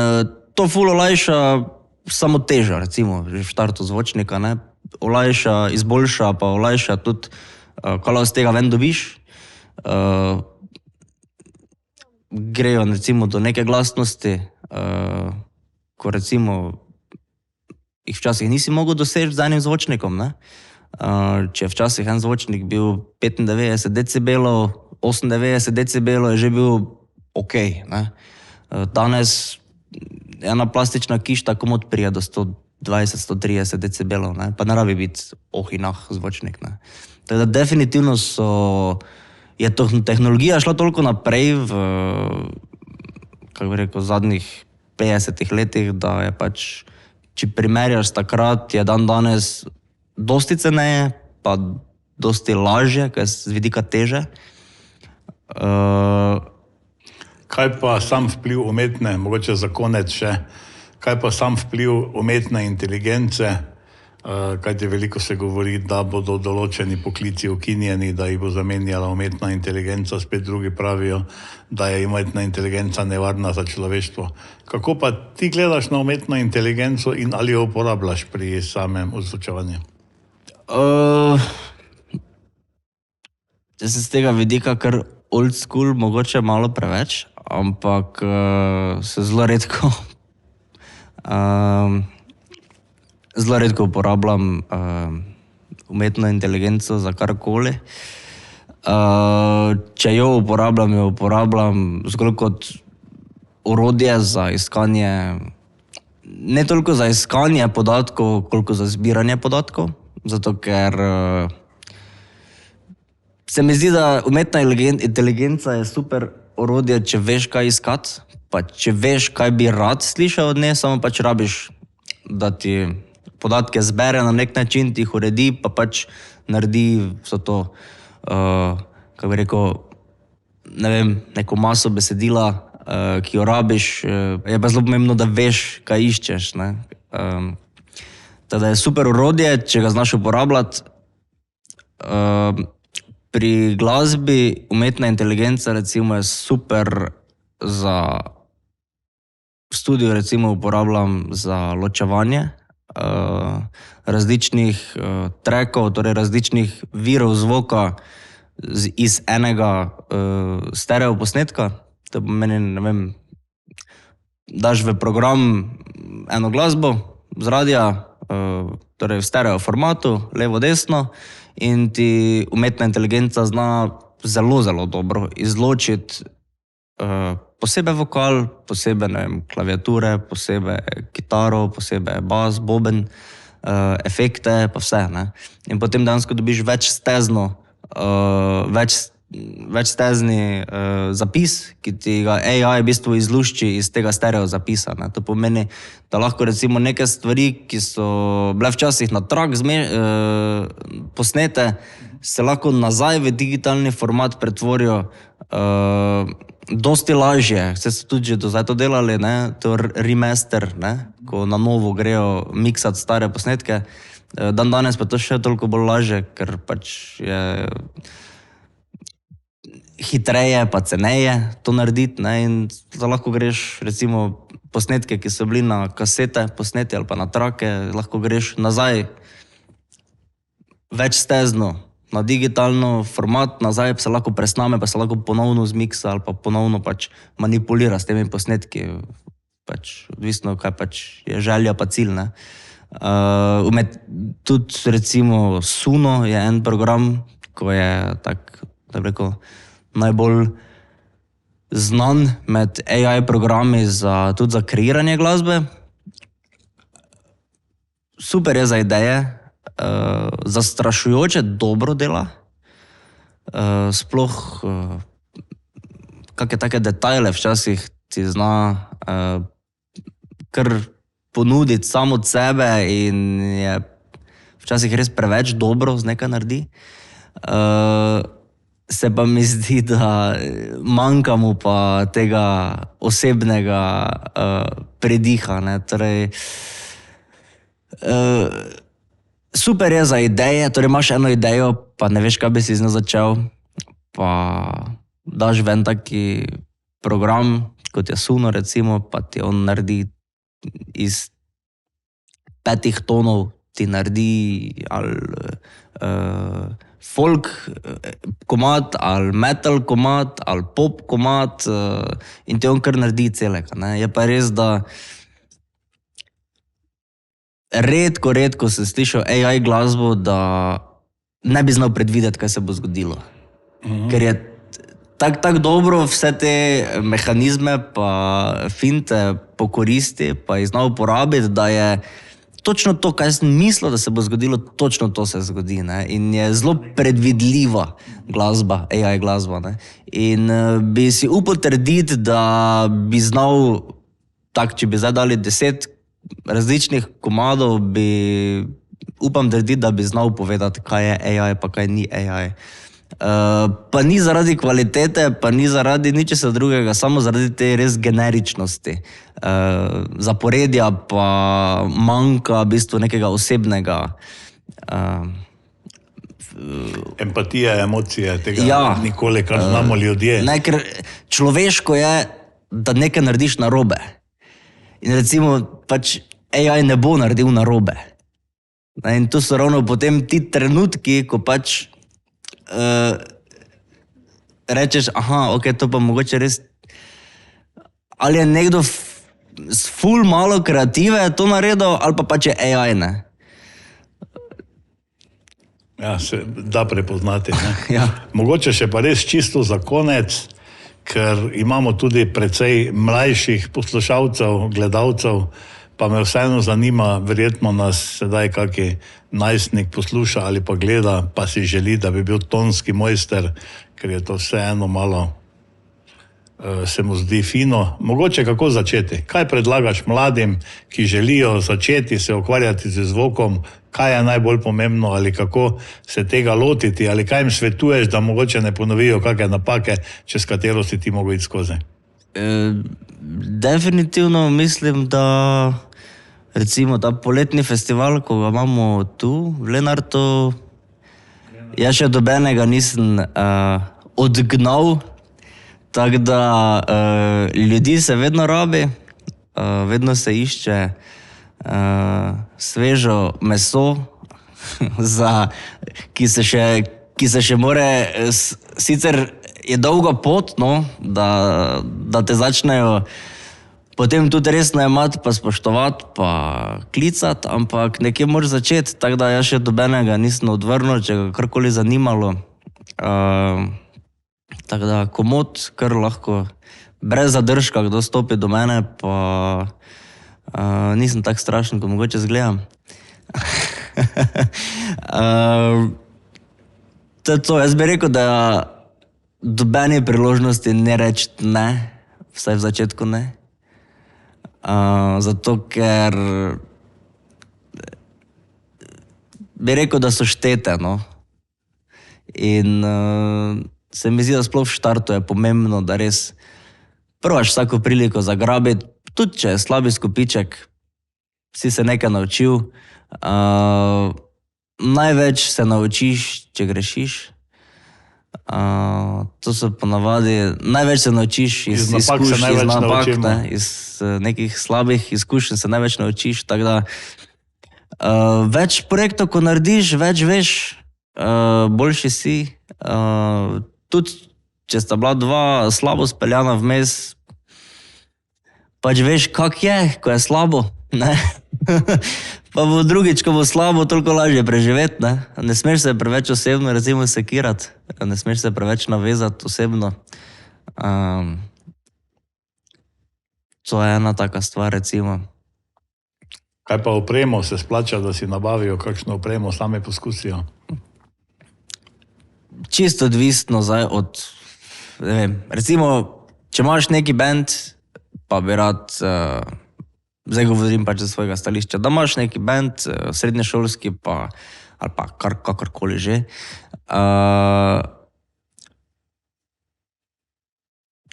to ful olajša samo težo, recimo, že v štartu zvočnika, ne? Olajša, izboljša, pa olajša tudi, kaj z tega ven dobiš. Grejo recimo do neke glasnosti, ko recimo jih včasih nisi mogel doseči z enim zvočnikom, ne? Če je včasih en zvočnik bil 95 decibelov, 98 decibelov je že bil ok, ne? Danes ena plastična kišta komot prije do 120-130 decibelov, ne? Pa ne rabi biti zvočnik, ne? Tako da definitivno je tehnologija šla toliko naprej v, kako bi rekel, zadnjih 50 letih, da je pač, če primerjaš takrat, je danes dosti ceneje, pa dosti lažje, kaj z vidika teže. Kaj pa sam vpliv umetne, mogoče za konec še, kaj pa sam vpliv umetne inteligence, kajti veliko se govori, da bodo določeni poklici ukinjeni, da jih bo zamenjala umetna inteligenca, spet drugi pravijo, da je umetna inteligenca nevarna za človeštvo. Kako pa ti gledaš na umetno inteligenco in ali jo uporabljaš pri samem ozvučevanju? Jaz sem z tega vidika kar old school, mogoče malo preveč, ampak se zelo redko uporabljam umetno inteligenco za karkoli. Če jo uporabljam zgolj kot orodje za iskanje, ne toliko za iskanje podatkov, koliko za zbiranje podatkov, zato ker se mi zdi, da umetna inteligenca je super orodje, če veš, kaj iskati, pa če veš, kaj bi rad slišal od nje, samo pač rabiš, da ti podatke zbere na nek način, ti jih uredi, pa pač naredi vso to, kako bi rekel, ne vem, neko maso besedila, ki jo rabiš, je pa zelo pomembno, da veš, kaj iščeš, ne. Teda je super orodje, če ga znaš uporabljati. Pri glasbi umetna inteligenca recimo je super za, v studiu recimo uporabljam za ločevanje različnih trackov, torej različnih virov zvoka iz enega stereo posnetka. To pomeni, ne vem, daš v program eno glasbo z radia, torej v stereo formatu, levo, desno, in ti umetna inteligenca zna zelo, zelo dobro izločiti posebej vokal, posebej, ne vem, klaviature, posebej kitaro, posebej bas, boben, efekte, pa vse, ne. In potem dejansko dobiš večstezno, večstezni zapis, ki ti ga AI v bistvu izlušči iz tega stereo zapisa. Ne. To pomeni, da lahko recimo neke stvari, ki so bile včasih na trak posnete, se lahko nazaj v digitalni format pretvorijo dosti lažje. Vse so tudi že do zdaj to delali, ne, to remaster, ne, ko na novo grejo miksati stare posnetke. Dan danes pa to še toliko bolj lažje, ker pač je hitreje pa ceneje to narediti, ne, in da lahko greš recimo posnetke, ki so bili na kasete posneti ali pa na trake, lahko greš nazaj večstezno na digitalno format, nazaj se lahko presname, pa se lahko ponovno zmiksa ali pa ponovno pač manipulira s temi posnetki. Pač odvisno, kaj pač je želja pa cilj, ne. Tudi recimo Suno je en program, ko je tak, da bi rekel, najbolj znan med AI programi tudi za kreiranje glasbe. Super je za ideje, zastrašujoče dobro dela, sploh kakšne take detajle včasih ti zna kar ponuditi samo od sebe in je včasih res preveč dobro z nekaj naredi. Se pa mi zdi, da manjka mu pa tega osebnega prediha, ne, torej super je za ideje, torej imaš eno idejo, pa ne veš, kaj bi si z njo začel, pa daš ven taki program, kot je Suno recimo, pa ti on naredi iz 5 tonov, ti naredi ali folk komad, ali metal komad, ali pop komad, in ti on kar naredi celega, ne. Je pa res, da redko sem slišal AI glasbo, da ne bi znal predvideti, kaj se bo zgodilo. Ker je tako dobro vse te mehanizme pa finte pokoristi, pa jih zna uporabiti, da je točno to, kaj sem mislil, da se bo zgodilo, točno to se zgodi, ne. In je zelo predvidljiva glasba, AI glasba, ne. In bi si upal trditi, da bi znal, tako, če bi zdaj dali 10 različnih komadov, bi upam trditi, da bi znal povedati, kaj je AI pa kaj ni AI. Pa ni zaradi kvalitete, pa ni zaradi ničesar drugega, samo zaradi te res generičnosti. Zaporedja pa manjka v bistvu nekega osebnega empatije, emocije, tega nikoli, kar znamo ljudje. Ne, ker človeško je, da nekaj narediš narobe. In recimo, pač AI ne bo naredil narobe. In to so ravno potem ti trenutki, ko pač rečeš, ok, to pa mogoče res, ali je nekdo s ful malo kreative to naredil, ali pa pač je AI, ne. Ja, se da prepoznati, ne. Ja. Mogoče še pa res čisto za konec, ker imamo tudi precej mlajših poslušalcev, gledalcev, pa me vseeno zanima, verjetno nas sedaj kaki najstnik posluša ali pa gleda, pa si želi, da bi bil tonski mojster, ker je to vseeno malo, se mu zdi fino. Mogoče kako začeti? Kaj predlagaš mladim, ki želijo začeti se ukvarjati z zvokom? Kaj je najbolj pomembno ali kako se tega lotiti? Ali kaj jim svetuješ, da mogoče ne ponovijo kakšne napake, čez katero si ti mogel iti skozi? Definitivno mislim, da recimo ta poletni festival, ko ga imamo tu v Lenartu, jaz še dobenega nisem odgnal, tako da ljudi se vedno rabi, vedno se išče svežo meso, ki se še more, sicer je dolga pot, no, da te začnejo potem tudi resno jemati, pa spoštovati, pa klicati, ampak nekje moraš začeti, tako da jaz še dobenega nisem odvrnil, če ga karkoli zanimalo. Tako da komot, kar lahko brez zadržka, kdo stopi do mene, pa nisem tak strašen, ko mogoče zgledam. To je to, jaz bi rekel, da dobeni priložnosti ne reči ne, vsaj v začetku ne. Zato, ker bi rekel, da so štete, no. In se mi zdi, da sploh v štartu je pomembno, da res probaš vsako priliko zagrabiti, tudi če je slabi skupiček, si se nekaj naučil. Največ se naučiš, če grešiš. To so ponavadi, največ se naučiš iz napak, iz nekih slabih izkušenj se največ naučiš, tako da več projektov, ko narediš, več veš, boljši si. Tudi, če sta bila dva slabo speljana vmes, pač veš, kak je, ko je slabo, ne? Pa bo drugič, ko bo slabo, toliko lažje preživeti, ne? Ne smeš se preveč osebno, recimo, sekirati, ne smeš se preveč navezati osebno. To je ena taka stvar, recimo. Kaj pa opremo, se splača, da si nabavijo kakšno opremo, sami poskusijo? Čisto odvisno zdaj od, ne vem, recimo, če imaš neki band, pa bi rad, zdaj govorim pač za svojega stališča, da imaš neki band, srednješolski pa, ali pa kakorkoli že,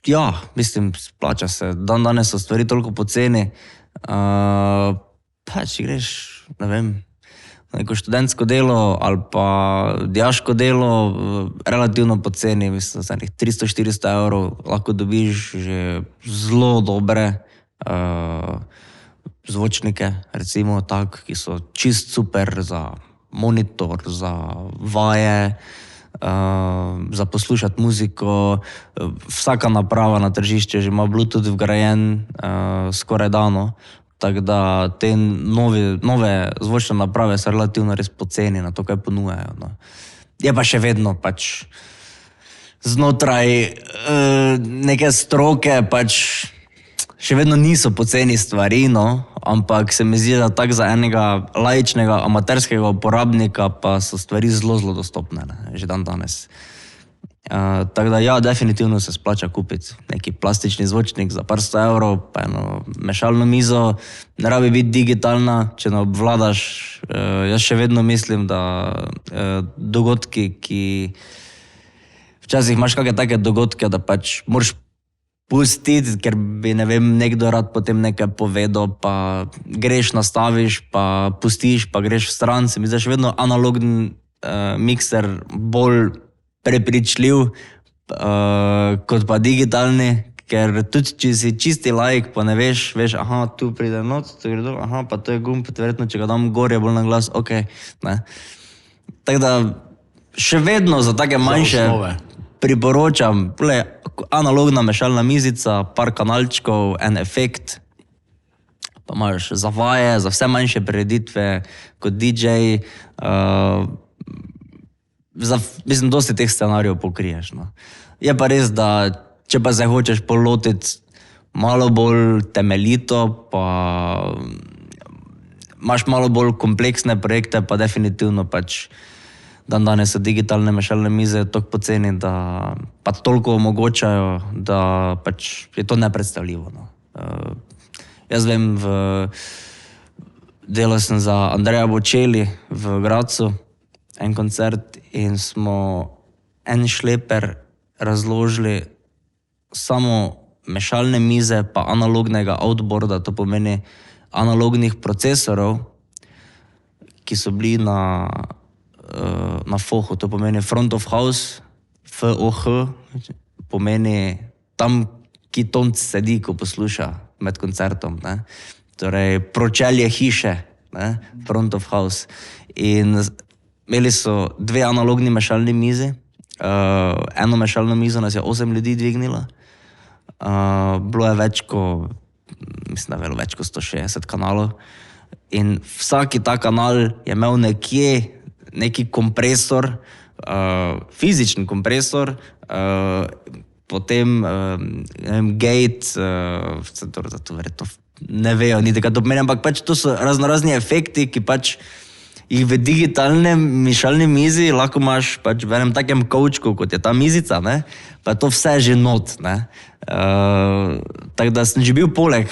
ja, mislim, splača se, danes so stvari toliko poceni, pač greš, ne vem, neko študentsko delo ali pa dijaško delo, relativno poceni, mislim, za 300-400 evrov lahko dobiš že zelo dobre zvočnike, recimo tak, ki so čist super za monitor, za vaje, za poslušati muziko. Vsaka naprava na tržišče že ima Bluetooth vgrajen skoraj dano. Tako da te nove zvočne naprave so relativno res poceni na to, kaj ponujajo. No. Je pa še vedno pač znotraj neke stroke pač še vedno niso poceni stvari, no, ampak se mi zdi, da tak za enega laičnega, amaterskega uporabnika pa so stvari zelo, zelo dostopne, ne, že danes. Tako da ja, definitivno se splača kupiti neki plastični zvočnik za par 100 evrov, pa eno mešalno mizo, ne rabi biti digitalna, če ne obvladaš. Jaz še vedno mislim, da dogodki, ki včasih imaš kakšne take dogodke, da pač moraš pustiti, ker bi, ne vem, nekdo rad potem nekaj povedal, pa greš, nastaviš, pa pustiš, pa greš v stran, se mi zdi še vedno analogni mikser bolj prepričljiv kot pa digitalni, ker tudi če si čisti laik, pa ne veš, aha, tu pride not, tu gre dol, aha, pa to je gumb, verjetno, če ga dam gor, je bolj na glas, ok, ne. Tako da še vedno za take manjše priporočam, analogna mešalna mizica, par kanalčkov, en efekt, pa imaš za vaje, za vse manjše prireditve, kot DJ, mislim, dosti teh scenarijev pokriješ, no. Je pa res, da če pa se hočeš polotiti malo bolj temeljito, pa imaš malo bolj kompleksne projekte, pa definitivno pač danes so digitalne mešalne mize toliko poceni, da pa toliko omogočajo, da pač je to nepredstavljivo, no. Jaz vem, delal sem za Andreja Bocelli v Gradcu, en koncert, in smo en šleper razložili samo mešalne mize pa analognega outboarda, to pomeni analognih procesorov, ki so bili na FOH-u, to pomeni front of house, FOH, pomeni tam, ki tonc sedi, ko posluša med koncertom, ne. Torej, pročelje hiše, ne, front of house. In imeli so dve analogni mešalni mizi, eno mešalno mizo nas je 8 ljudi dvignilo, bilo je več kot, mislim, da je bilo več kot 160 kanalov, in vsaki ta kanal je imel nekje neki kompresor, fizični kompresor, potem, ne vem, gate, to verjetno ne vejo niti kaj to pomeni, ampak pač to so raznorazni efekti, ki pač jih v digitalnem mešalni mizi lahko imaš pač v enem takem kovčku, kot je ta mizica, ne? Pa je to vse že not. Tako da sem že bil poleg,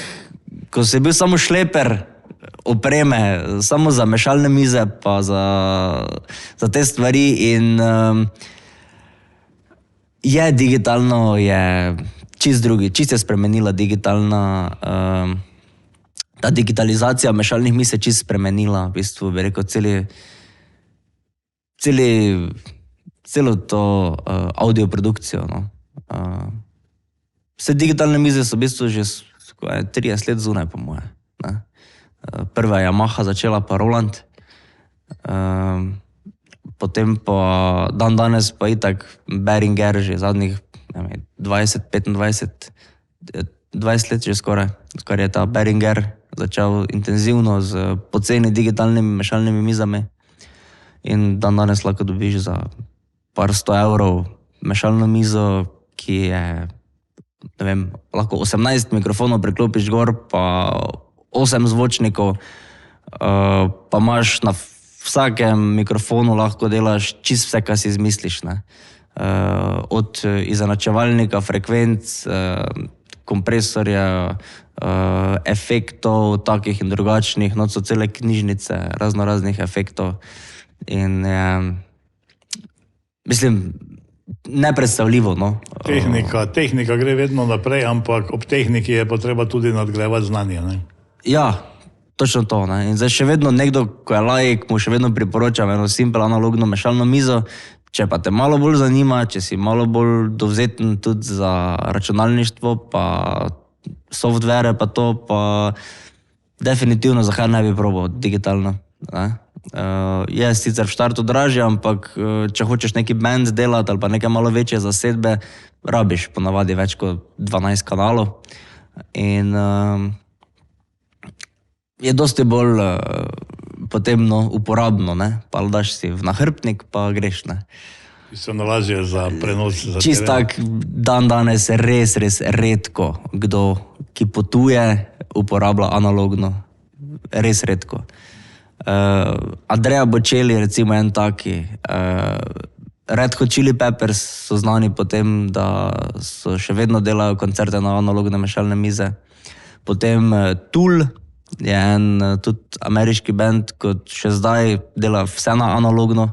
ko sem bil samo šleper opreme, samo za mešalne mize, pa za te stvari in je digitalno, je čist drugi, čist je spremenila digitalna, ta digitalizacija mešalnih miz je čist spremenila, v bistvu bi rekel celo to audio produkcijo. No. Vse digitalne mize so v bistvu že 30 let zunaj, po moje. Ne. Prva je Yamaha začela, pa Roland, potem pa danes pa itak Behringer že zadnjih 20, 25, 20 let že skoraj, kar je ta Behringer začel intenzivno z poceni digitalnimi mešalnimi mizami in danes lahko dobiš za par 100 evrov mešalno mizo, ki je, ne vem, lahko 18 mikrofonov priklopiš gor, pa 8 zvočnikov, pa imaš na vsakem mikrofonu lahko delaš čist vse, kar si izmisliš. Ne? Od izenačevalnika, frekvenc, kompresorja, efektov, takih in drugačnih, no so cele knjižnice raznoraznih efektov in mislim, nepredstavljivo. No. Tehnika gre vedno naprej, ampak ob tehniki je potreba tudi nadgrajevati znanje. Ne? Ja, točno to. Ne. In zdaj še vedno nekdo, ko je laik, mu še vedno priporočam eno simpel analogno mešalno mizo, če pa te malo bolj zanima, če si malo bolj dovzeten tudi za računalništvo, pa softvere, pa to, pa definitivno zakaj ne bi probal digitalno. Ne. Je sicer v štartu dražje, ampak če hočeš neki band delati ali pa neke malo večje zasedbe, rabiš ponavadi več kot 12 kanalov in je dosti bolj potem uporabno, ne? Pa daš si v nahrbtnik, pa greš. Ne? Se nalažje za prenos za čist tak danes res redko kdo, ki potuje, uporablja analogno. Res redko. Andrea Bocelli, recimo en taki. Red Hot Chili Peppers so znani po tem, da so še vedno delajo koncerte na analogne mešalne mize. Potem Tool je en tudi ameriški band, kot še zdaj dela vse na analogno.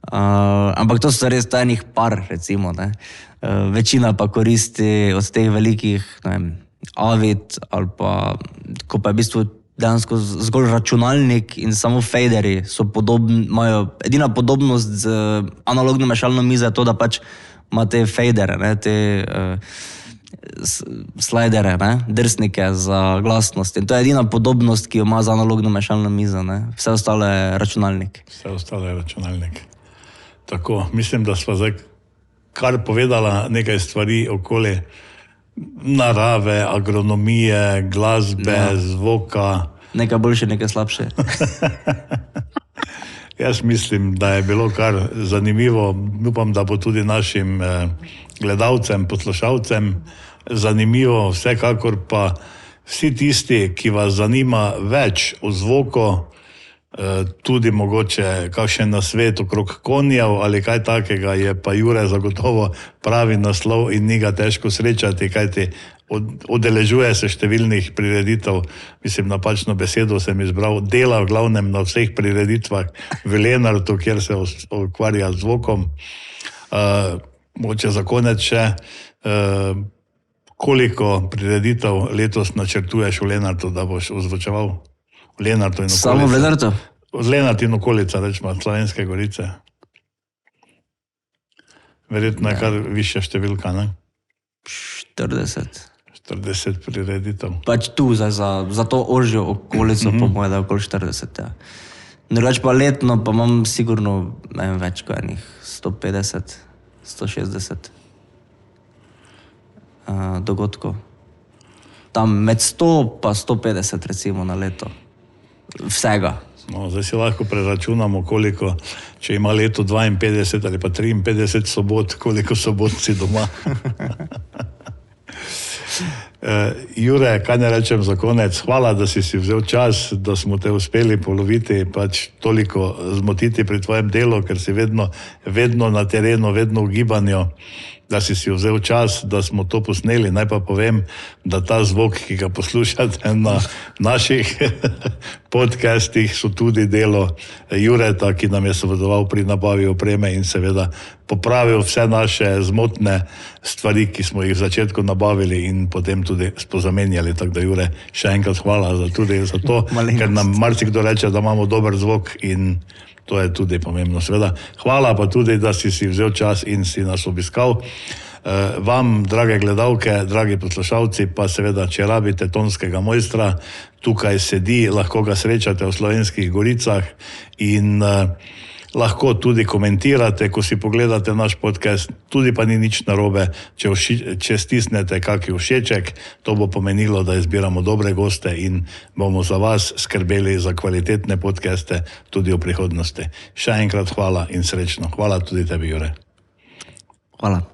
Ampak to so res tajnih par, recimo. Ne. Večina pa koristi od teh velikih, ne vem, Avid ali pa, ko pa je v bistvu dejansko zgolj računalnik in samo faderji so imajo edina podobnost z analogno mešalno mizo je to, da pač ima te fadere, ne, te slidere, ne, drsnike za glasnost. In to je edina podobnost, ki jo ima z analogno mešalno mizo. Ne. Vse ostalo je računalnik. Vse ostalo je računalnik. Tako, mislim, da sva zdaj kar povedala nekaj stvari okoli narave, agronomije, glasbe, zvoka. Nekaj boljše, nekaj slabše. Jaz mislim, da je bilo kar zanimivo. Upam, da bo tudi našim gledalcem, poslušalcem zanimivo. Vsekakor pa vsi tisti, ki vas zanima več o zvoku, tudi mogoče kakšen nasvet okrog konjev ali kaj takega, je pa Jure zagotovo pravi naslov in ni ga težko srečati, kajti udeležuje se številnih prireditev, mislim, napačno besedo sem izbral, dela v glavnem na vseh prireditvah v Lenartu, kjer se ukvarja z zvokom. Mogoče za konec še, koliko prireditev letos načrtuješ v Lenartu, da boš ozvočeval? V Lenartu in okolica. Samo v Lenartu? V Lenart in okolica, rečemo, Slovenske Gorice. Verjetno je kar višja številka, ne? 40. 40 prireditev. Pač tu, za to ožjo okolico, po moje, da je okoli 40, ja. Drugač pa letno, pa imam sigurno, ne vem, več kot enih 150, 160 dogodkov. Tam med 100 pa 150 recimo na leto. Vsega. No, zdaj si lahko preračunamo, koliko, če ima leto 52 ali pa 53 sobot, koliko sobot si doma. Jure, kaj ne rečem za konec, hvala, da si vzel čas, da smo te uspeli poloviti, pač toliko zmotiti pri tvojem delu, ker si vedno na terenu, vedno v gibanju, da si vzel čas, da smo to posneli. Naj pa povem, da ta zvok, ki ga poslušate na naših podcastih, so tudi delo Jureta, ki nam je svedoval pri nabavi opreme in seveda popravil vse naše zmotne stvari, ki smo jih v začetku nabavili in potem tudi spozamenjali. Tako da, Jure, še enkrat hvala tudi za to, ker nam marsikdo reče, da imamo dober zvok in to je tudi pomembno. Seveda, hvala pa tudi, da si vzel čas in si nas obiskal. Vam, drage gledalke, dragi poslušalci, pa seveda, če rabite tonskega mojstra, tukaj sedi, lahko ga srečate v Slovenskih Goricah in lahko tudi komentirate, ko si pogledate naš podcast, tudi pa ni nič narobe, če stisnete kakšen všeček, to bo pomenilo, da izbiramo dobre goste in bomo za vas skrbeli za kvalitetne podcaste tudi v prihodnosti. Še enkrat hvala in srečno. Hvala tudi tebi, Jure. Hvala.